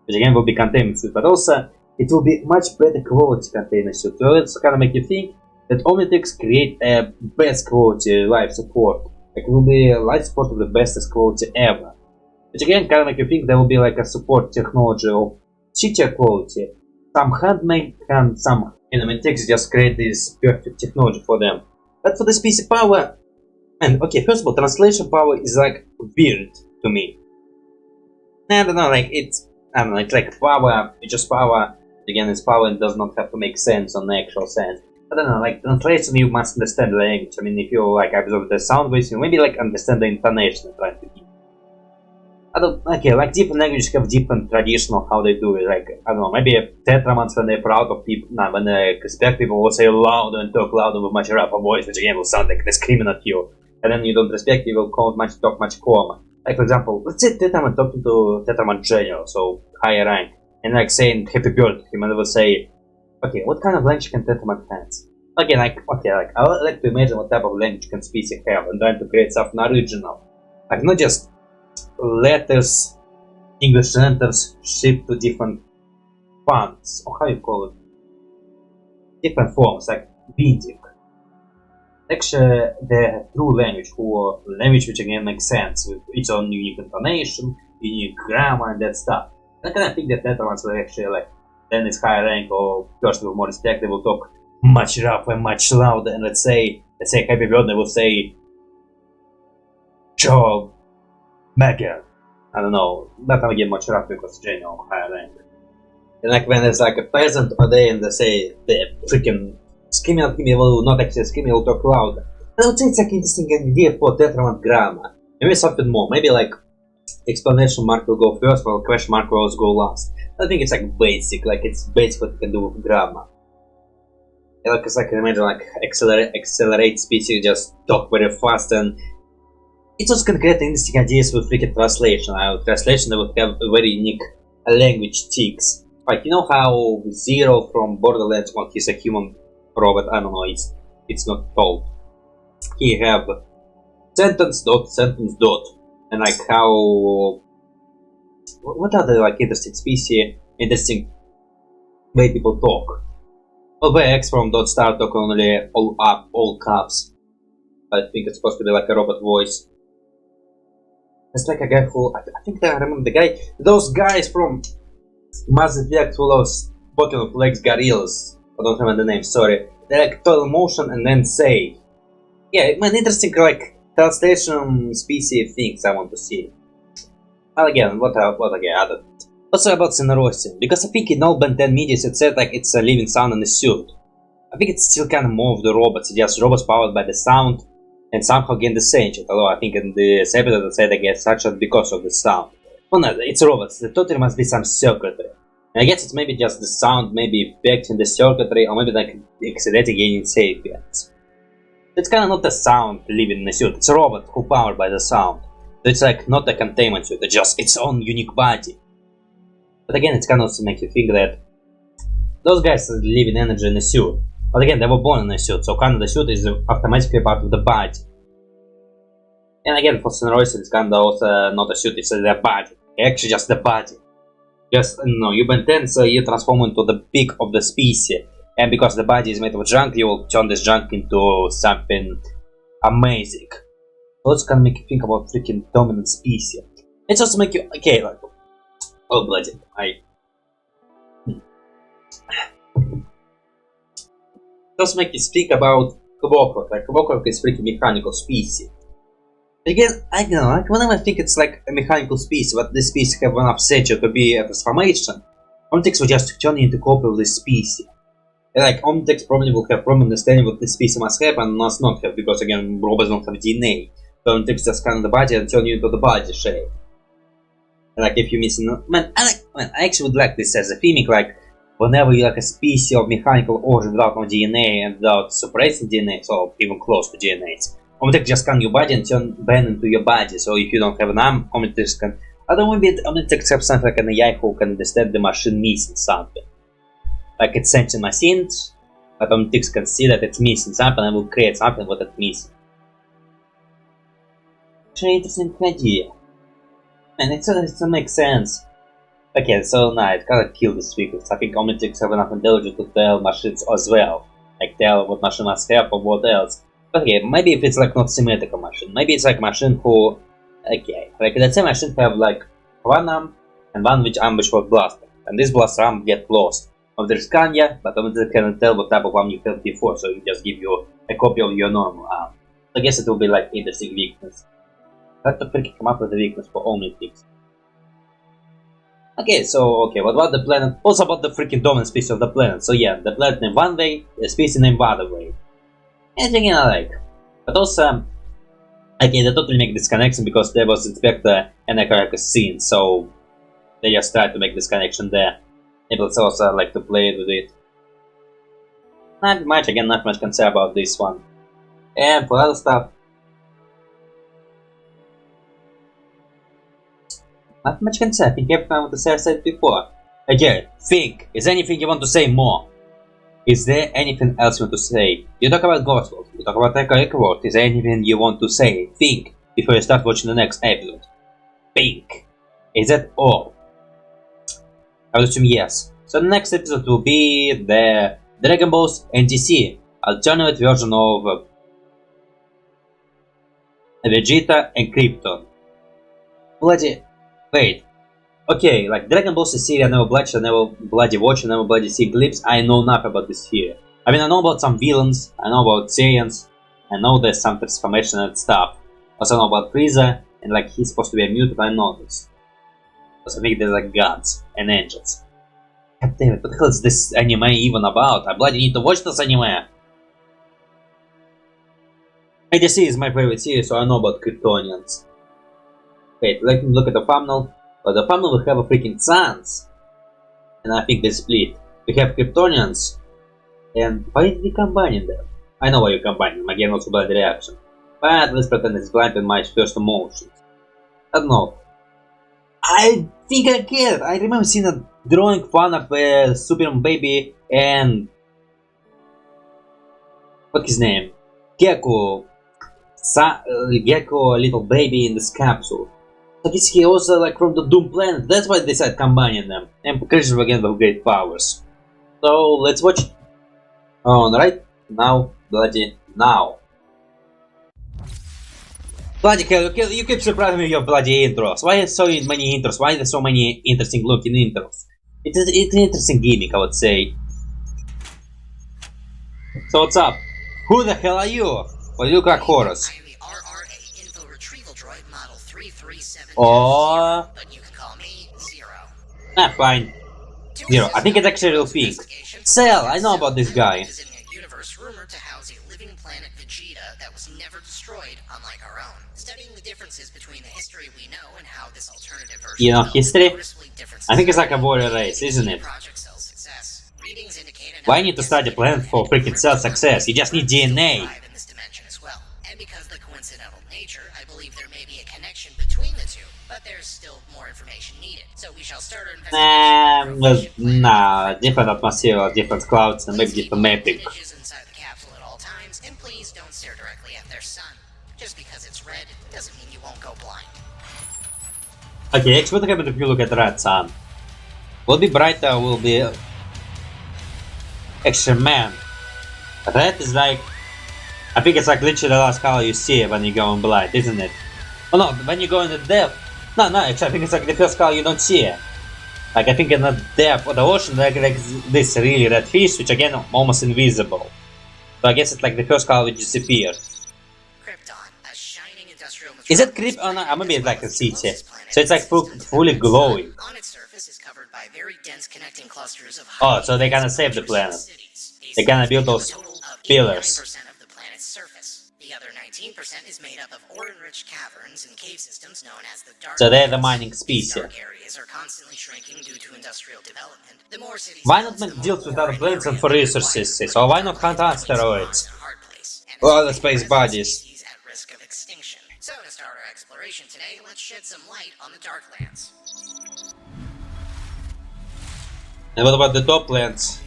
Which again will be containment suit, but also it will be much better quality container suit. So it's kind of make you think that Omnitrix create a best quality life support. Like it will be a life support of the bestest quality ever. Which again kind of make you think there will be like a support technology of cheater quality. Some handmade and some Omnitrix just create this perfect technology for them. But for the PC power, and okay, first of all, translation power is like weird to me. I don't know, like it's like power, it's just power. Again, it's power and does not have to make sense on the actual sense. I don't know, like translation you must understand the language. I mean, if you like absorb the sound waves, you maybe like understand the intonation I'm trying to give. Okay, like different languages have different traditional how they do it. Like, I don't know, maybe Tetramans when they're proud of people, when they respect people will say louder and talk louder with much rougher voice, which again will sound like they're screaming at you. And then you don't respect, you will talk much calmer. Like for example, let's say Tetraman talking to Tetraman General, so higher rank. And like saying happy birthday to him, and they will say, okay, what kind of language can Tetraman have? Again, I like to imagine what type of language can species have and trying to create something original. Like not just letters, English letters shipped to different fonts, or how you call it? Different forms, like binding. Actually, the true language, language which again makes sense, with its own unique intonation, unique grammar and that stuff. I kind of think that Netherlands will actually like, then it's higher rank or person with more respect, they will talk much rougher and much louder, and let's say happy birthday will say Joe Megan. I don't know, that time again much rougher because general higher rank. And like when there's like a peasant or they and they say the freaking screaming at him, he will not actually scream, he will talk louder. I would say it's like interesting idea for tetragramma. Maybe something more. Maybe like exclamation mark will go first, while question mark will always go last. I think it's like basic. Like it's basic what you can do with grammar. Yeah, because I can imagine like accelerate speech, just talk very fast, and it also can create interesting ideas with freaking translation. Translation they would have a very unique language tics. Like you know how Zero from Borderlands, well, he's a human robot. I don't know. It's not told. He have sentence dot, and like how what other like interesting species, interesting way people talk. Well, the X from dot start talk only all caps. I think it's supposed to be like a robot voice. It's like a guy who I think I remember the guy. Those guys from Mass Effect who lost bottom of legs gorillas. I don't remember the name. Sorry. They like total motion and then say. Yeah, man, interesting like translation species things I want to see. Well, again, what again? Other. Also about sonorosity, because I think in all Ben 10 medias it said like it's a living sound in the suit. I think it's still kind of more of the robots, just robots powered by the sound and somehow gain the sentient, although I think in this episode it said they get such because of the sound. Well no, it's robots, there totally must be some circuitry. And I guess it's maybe just the sound maybe affecting the circuitry, or maybe like accelerating gaining sapience. It's kind of not the sound living in the suit, it's a robot who powered by the sound. So it's like not a containment suit, it's just its own unique body. But again, it's kind of also make you think that those guys live in energy in a suit. But again, they were born in a suit, so kind of the suit is automatically part of the body. And again, for Sonoros, it's kind of also not a suit, it's their body. Actually, just the body. Just, you bend 10, so you transform into the peak of the species. And because the body is made of junk, you will turn this junk into something amazing. So it's gonna make you think about freaking dominant species. It's also make you, okay, like, oh bloody, just make you speak about Clockwork. Like Clockwork is freaking mechanical species. Again, I don't know, like whenever I think it's like a mechanical species, but this species have enough stature to be a transformation, Omnitrix will just turn into a copy of this species. And like Omnitrix probably will have problem understanding what this species must have and must not have, because again, robots don't have DNA. So Omnitrix just scan the body and turn you into the body shape. Like if you're missing, man, I actually would like this as a theming, like whenever you like a species of mechanical origin without no DNA and without suppressing DNA, so even close to DNA, Omnitrix just scan your body and turn Ben into your body. So if you don't have an arm, Omnitrix can. I don't want to be Omnitrix have something like an AI who can understand the machine missing something. Like it's sentient machines, but Omnitrix can see that it's missing something and will create something what it's missing. Actually, interesting idea. And it doesn't make sense. Okay, so now it kinda killed this weakness. I think Omnitrix have enough intelligence to tell machines as well. Like tell what machine must have or what else. But okay, maybe if it's like not symmetrical machine. Maybe it's like machine who... Okay, like let's say machine have like one arm and one which arm which was blaster. And this blaster arm get lost. There's Kanya, but Omnitrix cannot tell what type of arm you had before, so it just give you a copy of your normal arm. I guess it will be like interesting weakness. I have to freaking come up with a weakness for Omnitrix. Okay, so, what about the planet? Also about the freaking dominant species of the planet. So yeah, the planet named one way, the species named other way. Anything I like. But also, okay, they totally make this connection because there was Inspector and a scene, so they just tried to make this connection there. Maybe it's also like to play with it. Not much, again, not much can say about this one. And for other stuff, not much can say. I think everything I want to say I said before. Okay, think. Is there anything you want to say more? Is there anything else you want to say? You talk about Ghost World, you talk about World. Is there anything you want to say? Think before you start watching the next episode. Think. Is that all? I would assume yes. So the next episode will be the Dragon Ball's NTC, alternate version of Vegeta and Krypton. Bloody... Wait. Okay, like Dragon Ball Z series I never watched, I never bloody watched, I never bloody see clips, I know nothing about this series. I mean, I know about some villains, I know about Saiyans, I know there's some transformation and stuff. Also know about Frieza, and like he's supposed to be a mutant, I know this. Also I think there's like gods and angels. God damn it, what the hell is this anime even about? I bloody need to watch this anime! ADC is my favorite series, so I know about Kryptonians. Wait, let me look at the thumbnail. But the thumbnail will have a freaking Suns. And I think they split. We have Kryptonians. And why did we combine them? I know why you combine them, again also blind reaction. But let's pretend it's blind in my first emotions. I don't know. I think I get it. I remember seeing a drawing one of Superman baby and... what's his name? Gecko. Gecko, little baby in this capsule. I guess he also like from the Doom planet. That's why they decided combining them. And creatures again with great powers. So let's watch it. Alright, now, bloody now. Bloody hell, you keep surprising me with your bloody intros. Why are so many intros? Why are there so many interesting looking intros? It's an interesting gimmick, I would say. So what's up? Who the hell are you? Well, you look like Horus. I am the RRA Info Retrieval Droid Model 3-3-7. Oh. But you can call me Zero. Ah, fine. Zero. I think it's actually real pink. Cell, I know about this guy. Visiting a universe rumored to house a living planet Vegeta that was never destroyed, unlike our own. Studying the differences between the history we know and how this alternative version You know history? noticeably different I think it's like a warrior race, isn't it? Project Cell success. Readings indicate Why need to study planet for freaking cell success? You just need DNA. in this dimension as well. And because of the coincidental nature, I believe there may be a connection between the two, but there's still more information needed. So we shall start our investigation. Well, nah, different atmosphere, different clouds, and maybe different mapping. Images inside the capsule at all times, and please don't stare directly at their sun. Just because it's red doesn't mean you won't go blind. Okay, X, what happens if you look at the red sun? Will be brighter, will be... Actually, man. Red is like... I think it's like literally the last color you see when you go in blind, isn't it? Oh no, when you go in the depth... No, actually I think it's like the first color you don't see. Like I think in the depth of the ocean like this really red fish, which again almost invisible. So I guess it's like the first color which disappeared. Krypton, a shining industrial Is it Krypton? Oh, no, maybe it's like a city. So it's like fully glowing. On its surface is covered by very dense connecting clusters of Oh, so they're gonna save the planet. They're gonna build those pillars. of the planet's surface. The other 19% is made up of ore-enriched caverns and cave systems known as the dark. So they're the mining species. Dark areas are constantly shrinking due to industrial development. The more cities Why not make deals with other planets and for resources? Or why not hunt asteroids? Or Or the space bodies? at risk of extinction. So to start our exploration today, let's shed some light on the Darklands. And what about the top lands?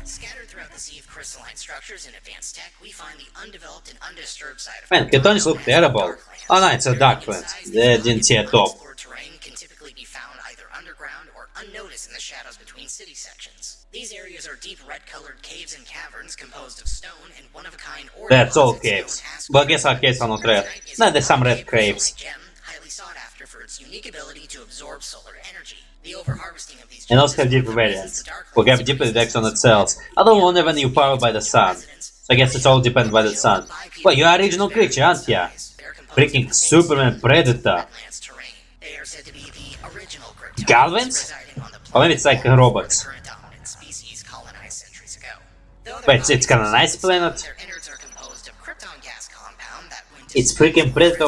Scattered throughout the sea of crystalline structures and advanced tech, we find the undeveloped and undisturbed side of Man, Kryptonians look terrible. Oh no, it's a Darklands. They didn't see a top. Explored terrain can typically be found either underground or unnoticed in the shadows between city sections. These areas are deep red-colored caves and caverns composed of stone and one-of-a-kind ore That's all deposits known caves. as Well, I guess our caves are not red. No, there's some red caves. gem, highly sought after for its unique ability to absorb solar energy. The overharvesting of these And also have different variants. We have deeper detects on itself. I don't want even you powered by the sun. So I guess it's all depends by the sun. Well, you're an original creature, aren't ya? Freaking Superman Predator. They are said to be the original Krypton, Galvins? residing on the Or maybe it's like robots. current dominant species colonized centuries ago. Though their But it's kinda bodies nice planet. Their innards are composed of krypton gas compound that when It's freaking Predator.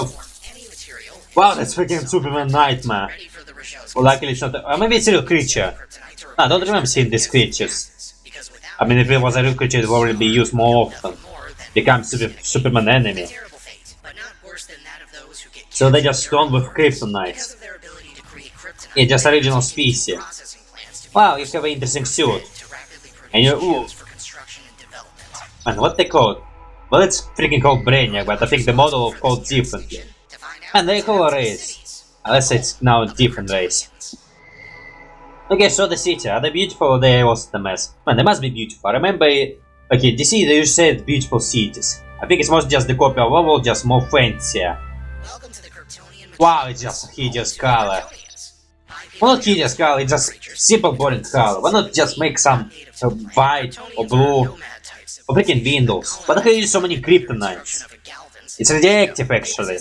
any material Wow, that's freaking Superman nightmare. ready for the Rajos Well, luckily it's not. Or maybe it's a real creature. kryptonite to I don't remember seeing these creatures. because without I mean, if it was a real creature, it would already be used more often. more than Become Superman enemy. terrible fate, but not worse than that of those who get So they captured just spawned with because kryptonites. of their ability to create kryptonite. Yeah, just original species. Processing plants to be Wow, you have an interesting suit. to rapidly produce And you're gems for construction and development. Man, what they called? Well, it's freaking called Brainiac, but I think the model is called differently. To find out Man, they call a race. Unless it's now a different race. Okay, so the city, are they beautiful or they also a mess? Man, they must be beautiful. I remember, okay, DC, they used to say beautiful cities. I think it's mostly just the copy of Homeworld, just more fancier. Welcome to the Kryptonian Wow, it's just a hideous color. Well, not hideous color, it's just simple boring color. Why not just make some white or blue or freaking windows? But how use so many kryptonites? It's radioactive actually.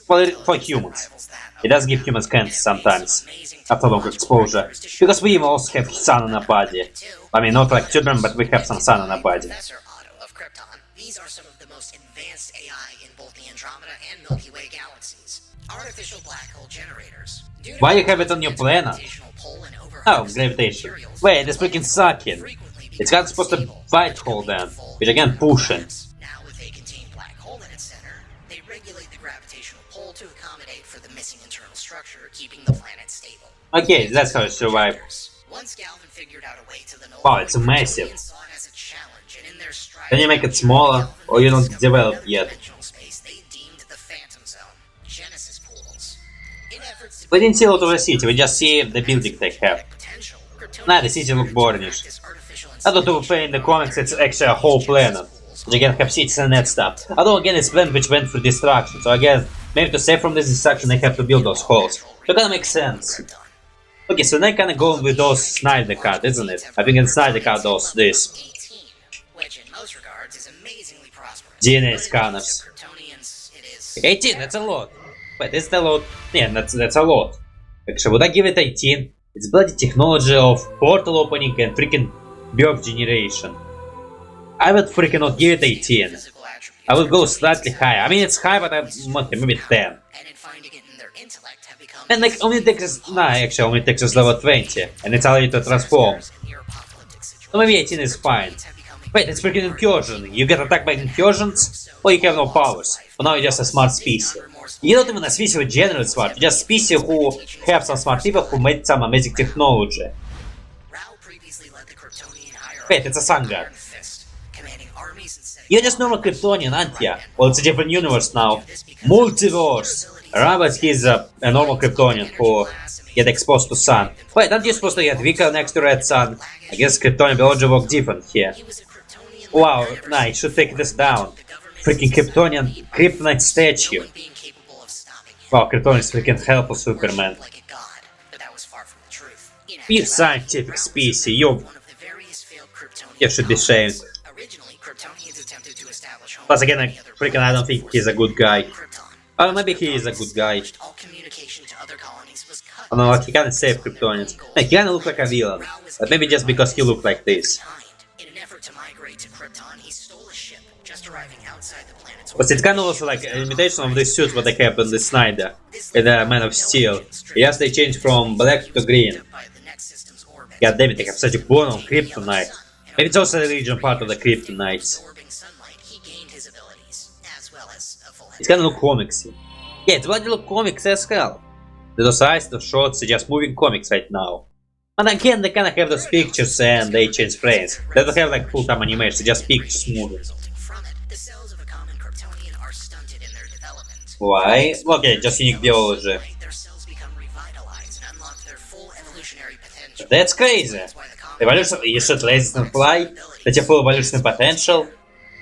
Well, for humans. It does give humans cancer sometimes, after long exposure. Because we also have sun in our body. I mean, not like children, but we have some sun in our body. Professor Otto of Krypton. These are some of the most advanced AI in both the Andromeda and Milky Way galaxies. Artificial black hole generators. Why you have it on your planet? Oh, gravitation. Wait, it's freaking sucking. It's not supposed to white hole then, which again pushing. Now with a contained black hole in its center, they regulate the gravitational pull to accommodate for the missing internal structure, keeping the planet stable. Okay, that's how it survived. Once Galvin figured out a way to the Wow, it's massive. saw it as a challenge, and in their stride Can you make it smaller, or you don't develop yet? space, they deemed the Phantom Zone, Genesis pools. In efforts to We didn't see a lot of the city, we just see the building they have. potential, Nah, the city look bornish. this artificial I thought to in the comics it's actually a whole planet. You can have cities and that stuff. Although again it's planet which went through destruction, so again, maybe to save from this destruction they have to build those holes. So it kinda makes sense. Okay, so they're kinda going with those Snyder Cut, isn't it? I think in Snyder Cut those this 18, which in most regards is amazingly prosperous. DNA scanners. Kryptonians, it is 18, that's a lot. Wait, is that a lot? Yeah, that's a lot. Actually, would I give it 18? It's bloody technology of portal opening and freaking birth generation. I would freaking not give it 18. physical attributes. I would go slightly higher. I mean, it's high, but okay, maybe 10. And in finding it in their intellect have become And like, only takes us, nah, actually, only takes us level 20. And it's allowed you to transform. So maybe 18 is fine. Wait, it's freaking incursion. You get attacked by incursions, or you have no powers. For now you're just a smart species. You're not even a species who generally smart, you're just a species who have some smart people who made some amazing technology. Wait, it's a sun god. You're just normal Kryptonian, aren't ya? Well, it's a different universe now. Multiverse! Robert, he's a normal Kryptonian who get exposed to sun. Wait, aren't you supposed to get weaker next to red sun? I guess Kryptonian biology work different here. Wow, nah, I should take this down. Freaking Kryptonian Kryptonite statue. Wow, Krypton is freaking helpful Superman. You scientific species, you should be shamed. Plus again, I don't think he's a good guy. Oh, maybe he is a good guy. Oh no, he can't save Kryptonians. He kinda look like a villain. But maybe just because he looked like this. But it's kind of also like an imitation of this suit what they have in the Snyder, in the Man of Steel. Yes, they changed from black to green. God damn it, they have such a bone on Kryptonite. Maybe it's also a region part of the Kryptonites. It's gonna look comicsy. Yeah, it's gonna look comics as hell. Those eyes, those shots, they're just moving comics right now. And again, they kinda have those pictures and they change frames. They don't have like full-time animation, just pictures moving. Why? Okay, just unique biology. That's crazy. Evolution, you should lazy and fly, that you full evolutionary potential.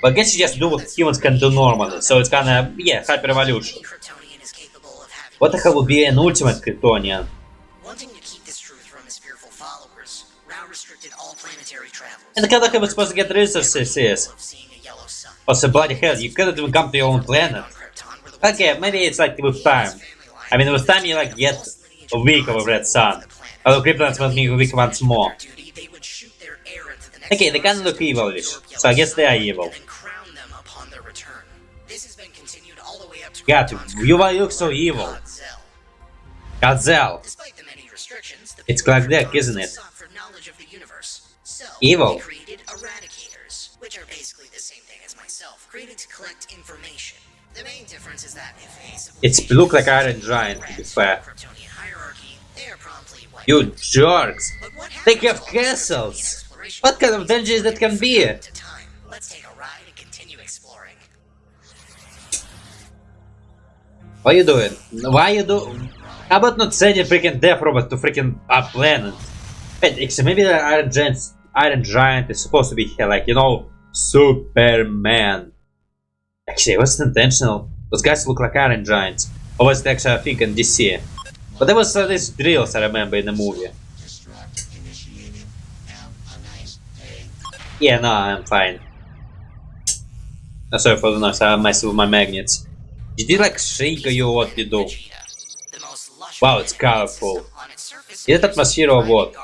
But I guess you just do what humans can do normally, so it's kinda, yeah, hyper evolution. What the hell would be an ultimate Kryptonian? And the kind of was supposed to get resources is. Also, bloody hell, you couldn't even come to your own planet. Okay, maybe it's like with time. I mean, with time you like get a week of a red sun. Although Kryptonians want me a week once more. Okay, they kinda look evilish, so I guess they are evil. God, you look so evil. Gazelle. It's Clark, isn't it? Evil. Which are basically the same thing as myself, created to collect information. The main difference is that if It's look like Iron Giant, to be fair. You jerks! They have castles! What kind of dungeons that can be? Let's take a ride and continue exploring. What are you doing? Why you do? How about not sending freaking Death Robot to freaking a planet? Wait, actually, maybe the Iron Giant is supposed to be here, like, you know, Superman. Actually, it wasn't intentional. Those guys look like Iron Giants. Or was it actually a thing in DC? But there was these drills I remember in the movie. Yeah, no, I'm fine. No, sorry for the noise, I'm messing with my magnets. Did you like shake or you what you do? Wow, it's colorful. Is it atmosphere or what?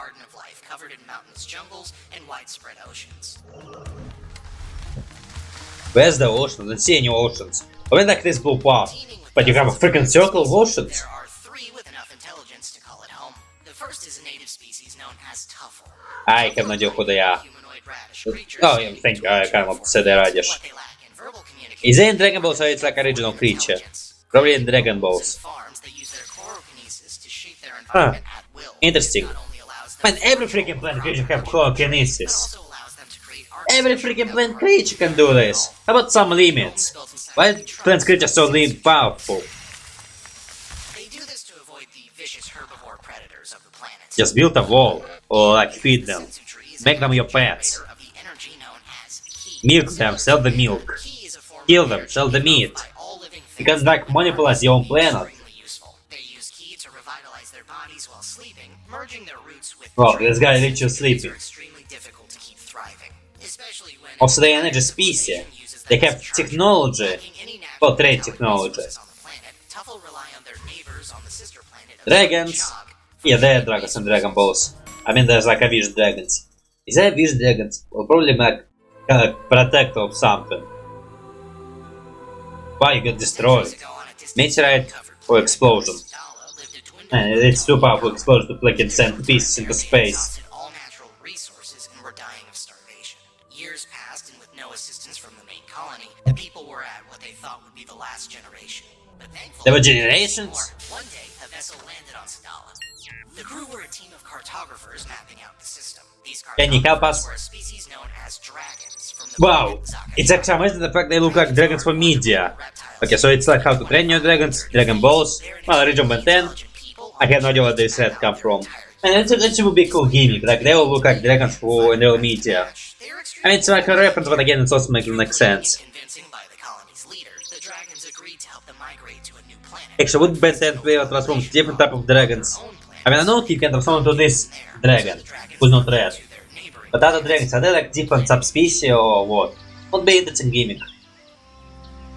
Where's the ocean? I don't see any oceans. I mean, like this blue path. But you have a freaking circle of oceans. There are 3 with enough intelligence to call it home. The first is a native species known as Tuffle. I have no idea who they are. Humanoid radish creatures. Oh, I think I kind of said the radish. What they lack in verbal communication. Is it in Dragon Ball, so it's like original creature? Probably in Dragon Balls. Farms, they use their chlorokinesis to shape their environment at will. Interesting. Not only allows them Man, every freaking plant creature have it chlorokinesis. also allows them to create Every freaking plant creature can do this. How about some limits? Why are plant creatures so powerful? They do this to avoid the vicious herbivore predators of the planet. Just build a wall, or like feed them. Make them your pets. Of the energy known as ki. Milk them, sell the milk. Ki is a form Kill of them, energy sell the meat. by all living You things can like manipulate your own planet. extremely useful. They use ki to revitalize their bodies while sleeping, merging their roots with Well, this guy literally sleeping. are extremely difficult to keep thriving, especially when Also, the energy species. They have technology. lacking any natural Well, trade technology. resources on the planet. Tuffle rely on their neighbors on the sister planet of Dragons. Jog. Yeah, there are dragons in Dragon Balls. I mean, there's like a wish dragons. Is there wish dragons? Well, probably like a protector of something. Why you get destroyed? Ago on a distant Meteorite covered or explosion? Dala lived a twin Man, it's too powerful explosion to flick and send pieces into space. exhausted all natural resources and were dying of starvation. Years passed, and with no assistance from the main colony, the people were at what they thought would be the last generation. But thankfully, There were generations? one day, a vessel landed on Sadala. The crew were a team of cartographers mapping out the system. These Can you help us? cartographers were a species known as dragons from the Wow, planet Zaka. it's actually amazing the fact they look like dragons from media. Reptiles. Okay, so it's like how to train your dragons, Dragon Balls, well, Region Ben 10. I have no idea where this set come from. And it would be a cool gimmick, like they all look like dragons who in real media. I mean, it's like a reference, but again, it's also making sense. Convincing by the colony's leader, the dragons agreed to help them migrate to a new planet. Actually, would Ben 10 player transform to different type of dragons? I mean, I know he can transform into this dragon, who's not red. But other dragons, are they like different subspecies or what? Would be interesting gimmick.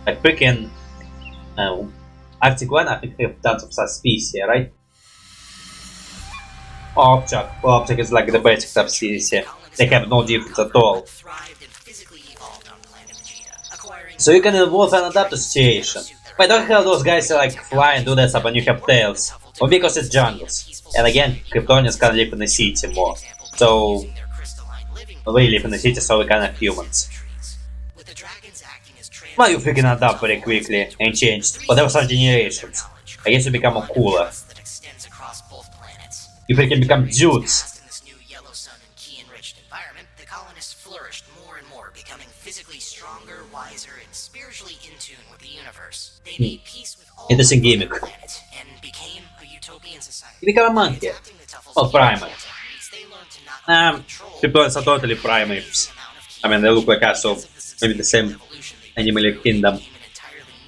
Like freaking Arctic One, I think they have tons of subspecies, right? Opchak is like the basic subspecies. They have no difference at all. Thrived and physically evolved on planet Vegeta, acquiring So you can evolve and adapt to situation. But don't have those guys like fly and do that stuff and you have tails. Or because it's jungles. And again, Kryptonians can live in the city more. So their crystalline living we live in the city, so we can have humans. trees. With the dragons acting as Well, you freaking adapt very quickly and changed. But there were some generations. I guess you become more cooler. that extends across both planets. You freaking become dudes. In this new yellow sun and key-enriched environment, the colonists flourished more and more, becoming physically stronger, wiser, and spiritually in tune with the universe. They made peace with all Interesting the gimmick. planet and became a utopian society. You become a monkey. Adapting the Tuffle's Well, primate. techniques, they learned to not only control Kryptonians are totally primates. I mean, they look like us, so maybe the same animal kingdom.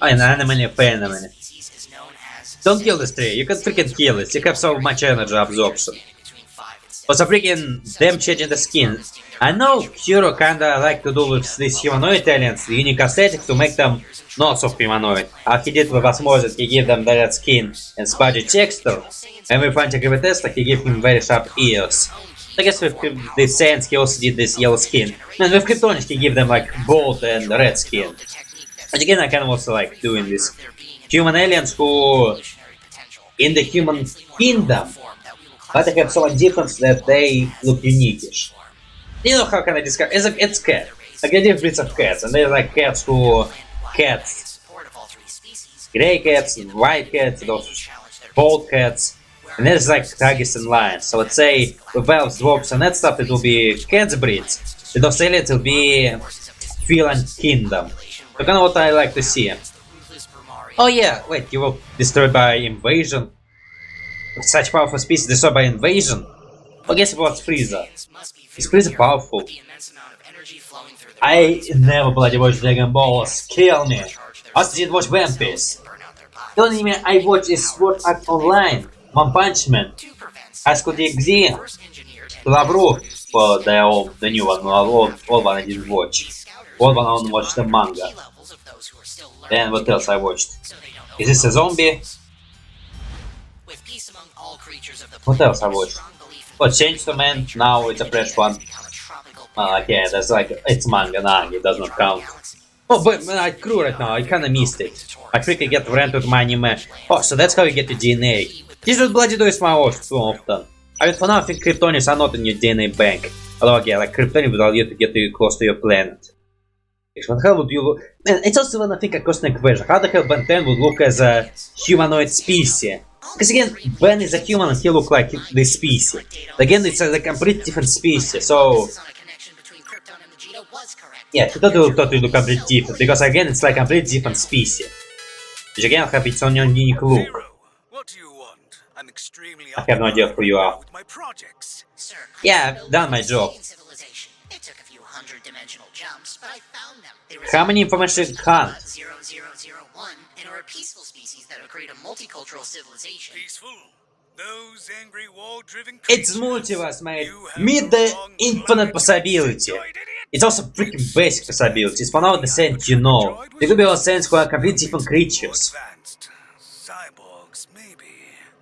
Oh, an animal phenomenon. Don't kill this tree, you can freaking kill it, you have so much energy absorption. Also freaking them changing the skin. I know Hero kinda like to do with these humanoid aliens, the unique aesthetic to make them not so humanoid. He did with Osmosis, he gave them the red skin and spudgy texture. And with Anti-Gravity he gave him very sharp ears. I guess with the Saiyans he also did this yellow skin. And with Kryptonians he gave them like gold and red skin. But again I kind of also like doing this. Human aliens who in the human kingdom, but they have so much difference that they look unique-ish. You know how can I describe? It's cat. Like there are different breeds of cats, and they're like cats who cats, gray cats, white cats, those bald cats, and there's like tigers and lions. So let's say with elves, dwarves, and that stuff, it will be cats breeds. With those aliens, it will be feline kingdom. So kind of what I like to see. Oh yeah, wait, you were destroyed by invasion? Such powerful species destroyed by invasion? I guess it was Frieza. Is Frieza powerful? I never bloody watched Dragon Balls, kill me! I also did watch One Piece. The only anime I watch is Sword Art Online, One Punch Man, High School DxD, Labru, well, the new one, old one I didn't watch. Old one I only watched the manga. Then what else I watched? Is this a zombie? What else I watched? Oh, Chainsaw Man, now it's a fresh one. Yeah, that's like, it's manga, nah, it does not count. Oh, but man, I crew right now. I kinda missed it. I quickly get rent with my anime. Oh, so that's how you get your DNA. This would bloody do is my worst too often. I mean, for now, I think Kryptonians are not in your DNA bank. Although, again, like Kryptonian would allow you to get close to your planet. What the hell would you look? Man, it's also when I think a cosmic question. How the hell Ben 10 would look as a humanoid species? Because again, Ben is a human and he looks like this species. Again, it's a completely different species, so... Yeah, he totally look completely different, because again, it's like a completely different species. Which again, have its own unique look. What do you want? I'm extremely I have no idea who you are. with my projects. Sir, Yeah, I've done my job. It took a few hundred-dimensional jumps, but I found them. They How many information you can't? 0001 and are a peaceful species that would create a multicultural civilization. Peaceful. Those angry war-driven It's multiverse, mate. Meet the infinite possibility. It's also freaking basic possibility. It's one out of the sense you know. There could be all sense who are completely different creatures. Advanced. Cyborgs, maybe.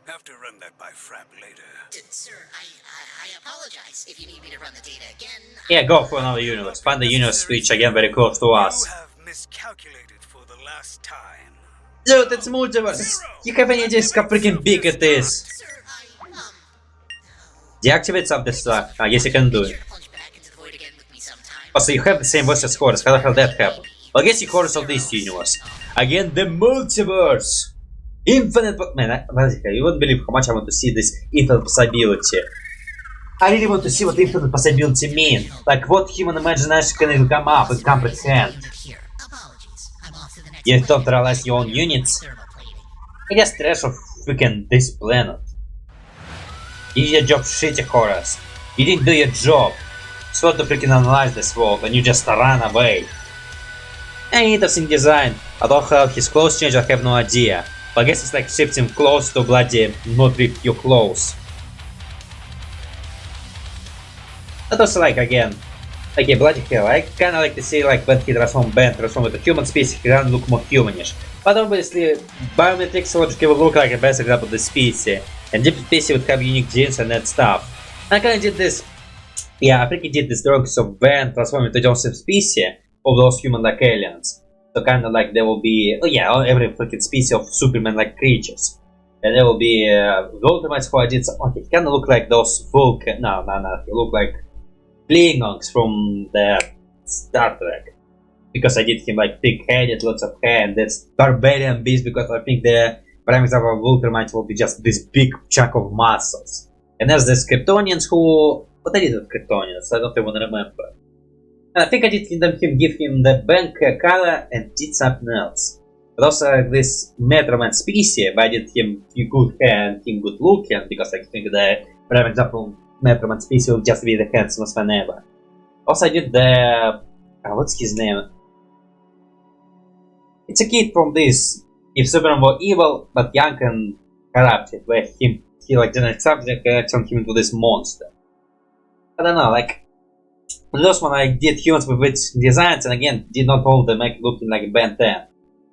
Have to run that by Frap later. Sir, I apologize. If you need me to run the data again... Yeah, go for another universe. Find the universe which again very close to us. You have miscalculated for the last time. Dude, it's multiverse. You have any idea how freaking big it is? Sir, Deactivate self-destruct. I guess you can do it. plunge back into the void again with me sometime. Also, you have the same voice as Horus. How the hell that happened? Well, I guess you Horus of this universe. Again, the multiverse! Infinite... Man, you won't believe how much I want to see this infinite possibility. I really want to see what infinite possibility mean. Like, what human imagination can come up and comprehend. Here, apologies. I'm off to the next You don't realize your own units? thermal plating. I guess trash of freaking this planet. You did your job shitty, Horus. You didn't do your job. So to freaking analyze this world and you just ran away. Interesting design. Although how his clothes change, I have no idea. But I guess it's like shifting clothes to bloody not rip your clothes. But also like again, like a bloody hell, I kinda like to see like when he transformed with a human species, he can look more humanish. But obviously, biometrics logically will look like a best example of the species. And different species would have unique genes and that stuff. I kinda did this, yeah, I freaking did this drawings of Ben transforming into different species of those human-like aliens. So kinda like there will be, oh yeah, every freaking species of Superman-like creatures. And there will be Ultimates who I did some, okay, he kinda look like those Vulcan, no, he look like Klingons from the Star Trek. Because I did him like thick-headed, lots of hair, and that's barbarian beast because I think the prime example of Ultramarines will be just this big chunk of muscles. And there's this Kryptonians who... What I did with Kryptonians? I don't even remember. And I think I did give him the bank color and did something else. But also this Metroman species, but I did him good hair and him good looking, because I think the prime example Metroman species will just be the handsomest one ever. Also I did the... what's his name? It's a kid from this... If Superman were evil, but young and corrupted, where he like generates something that connects him into this monster. I don't know, like... Those one I did humans with which designs, and again, did not all them make looking like Ben 10.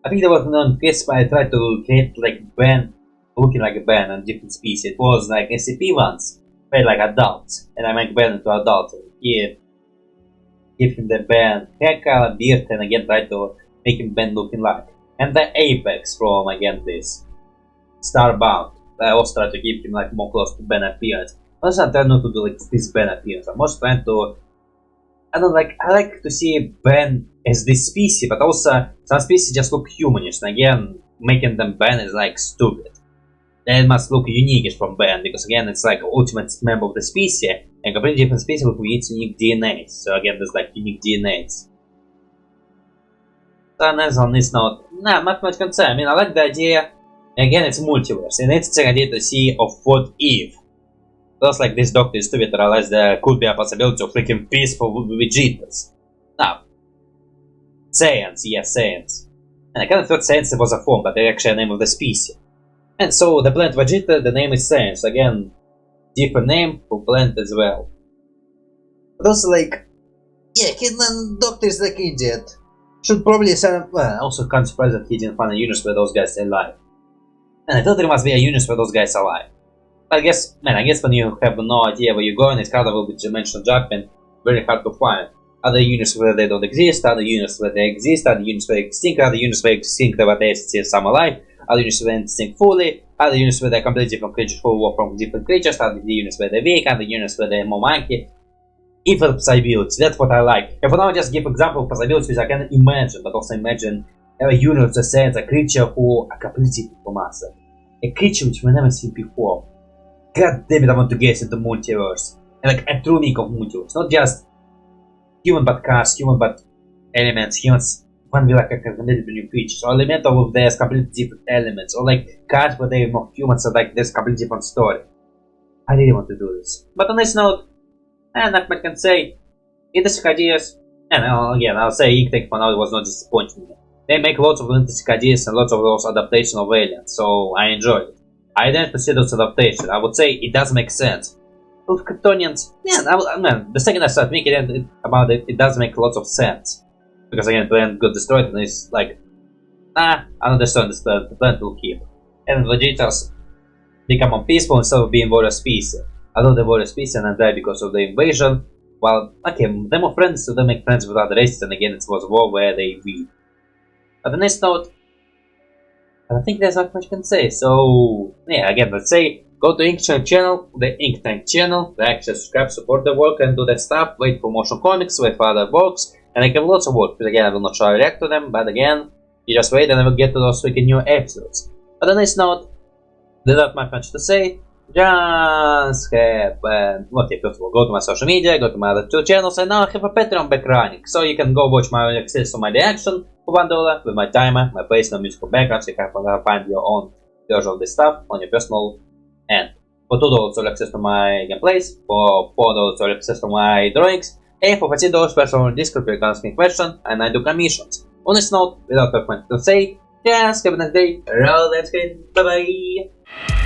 I think there was no case where I tried to create like Ben, looking like a Ben and different species. It was like SCP ones, made like adults, and I make Ben into adults. Here, give him the Ben hair color, beard, and again try to make him Ben looking like. And the Apex from again this Starbound. I also try to give him like more close to Ben appearance. Also I try not to do like this Ben appearance. I'm most trying to I like to see Ben as this species, but also some species just look humanish, and again making them Ben is like stupid. They must look unique from Ben, because again it's like ultimate member of the species, and completely different species with its unique DNAs. So again there's like unique DNAs. So on this note, nah, not much concern. I mean I like the idea, again it's multiverse, and it's an idea to see of what if. Just like this doctor is stupid to realize there could be a possibility of freaking peaceful Vegetas. Now, Science, yes, Science. And I kind of thought Science was a form, but they're actually a name of the species. And so the planet Vegeta, the name is Science. Again, different name for planet as well. But also like, yeah, doctor is like idiot. Should probably say, well, I also can't surprise that he didn't find a universe where those guys are alive. And I thought there must be a universe where those guys are alive. I guess when you have no idea where you're going, it's kind of will be dimensional jumping, very hard to find. other universes where they don't exist, other universes where they exist, other universes where they extinct, other universes where they extinct but they still some alive, other universes where they extinct fully, other universes where they're completely different creatures who evolve from different creatures, other universes where they're weak, other universes where they're more monkey. Infinite possibilities, that's what I like. And for now I just give example of possibilities which I can imagine, but also imagine a universe that says a creature who are completely different from us. A creature which we never seen before. God damn it, I want to guess into multiverse. And like a true link of multiverse, not just human but cars, human but elements, humans can be like a completely new creatures, or elemental with there's completely different elements, or like cars where they're more humans, so like there's completely different story. I really want to do this. But on this note, not much can say. Interesting ideas, and again, I'll say Ep3 for now it was not disappointing me. They make lots of interesting ideas and lots of those adaptations of aliens, so I enjoy it. I didn't consider those adaptations. I would say it does make sense. With Kryptonians, the second I started thinking about it, it does make lots of sense. Because again, the planet got destroyed and it's like, I don't understand this planet, the planet will keep. And Vegetas become unpeaceful instead of being warrior species. Although they warrior species and die because of the invasion, well, okay, they're more friends, so they make friends with other races, and again, it was a war where they win. But the next note, I don't think there's not much can say, so yeah, again, let's say, go to Ink channel, the Ink Tank channel, like, subscribe, support the work and do that stuff, wait for motion comics, wait for other works, and I have lots of work, but again, I will not try to react to them, but again, you just wait and I will get to those freaking new episodes. But on this note, there's not much to say, just have, okay, first of all, go to my social media, go to my other two channels, and now I have a Patreon back running, so you can go watch my access to my reaction for $1 with my timer, my personal musical background, so you can find your own version of this stuff on your personal end. For $2 you'll access to my gameplays, for $4 you'll access to my drawings, and for $15 special Discord where you can ask me questions and I do commissions. On this note, without much to say, just have a nice day, roll that screen, bye bye!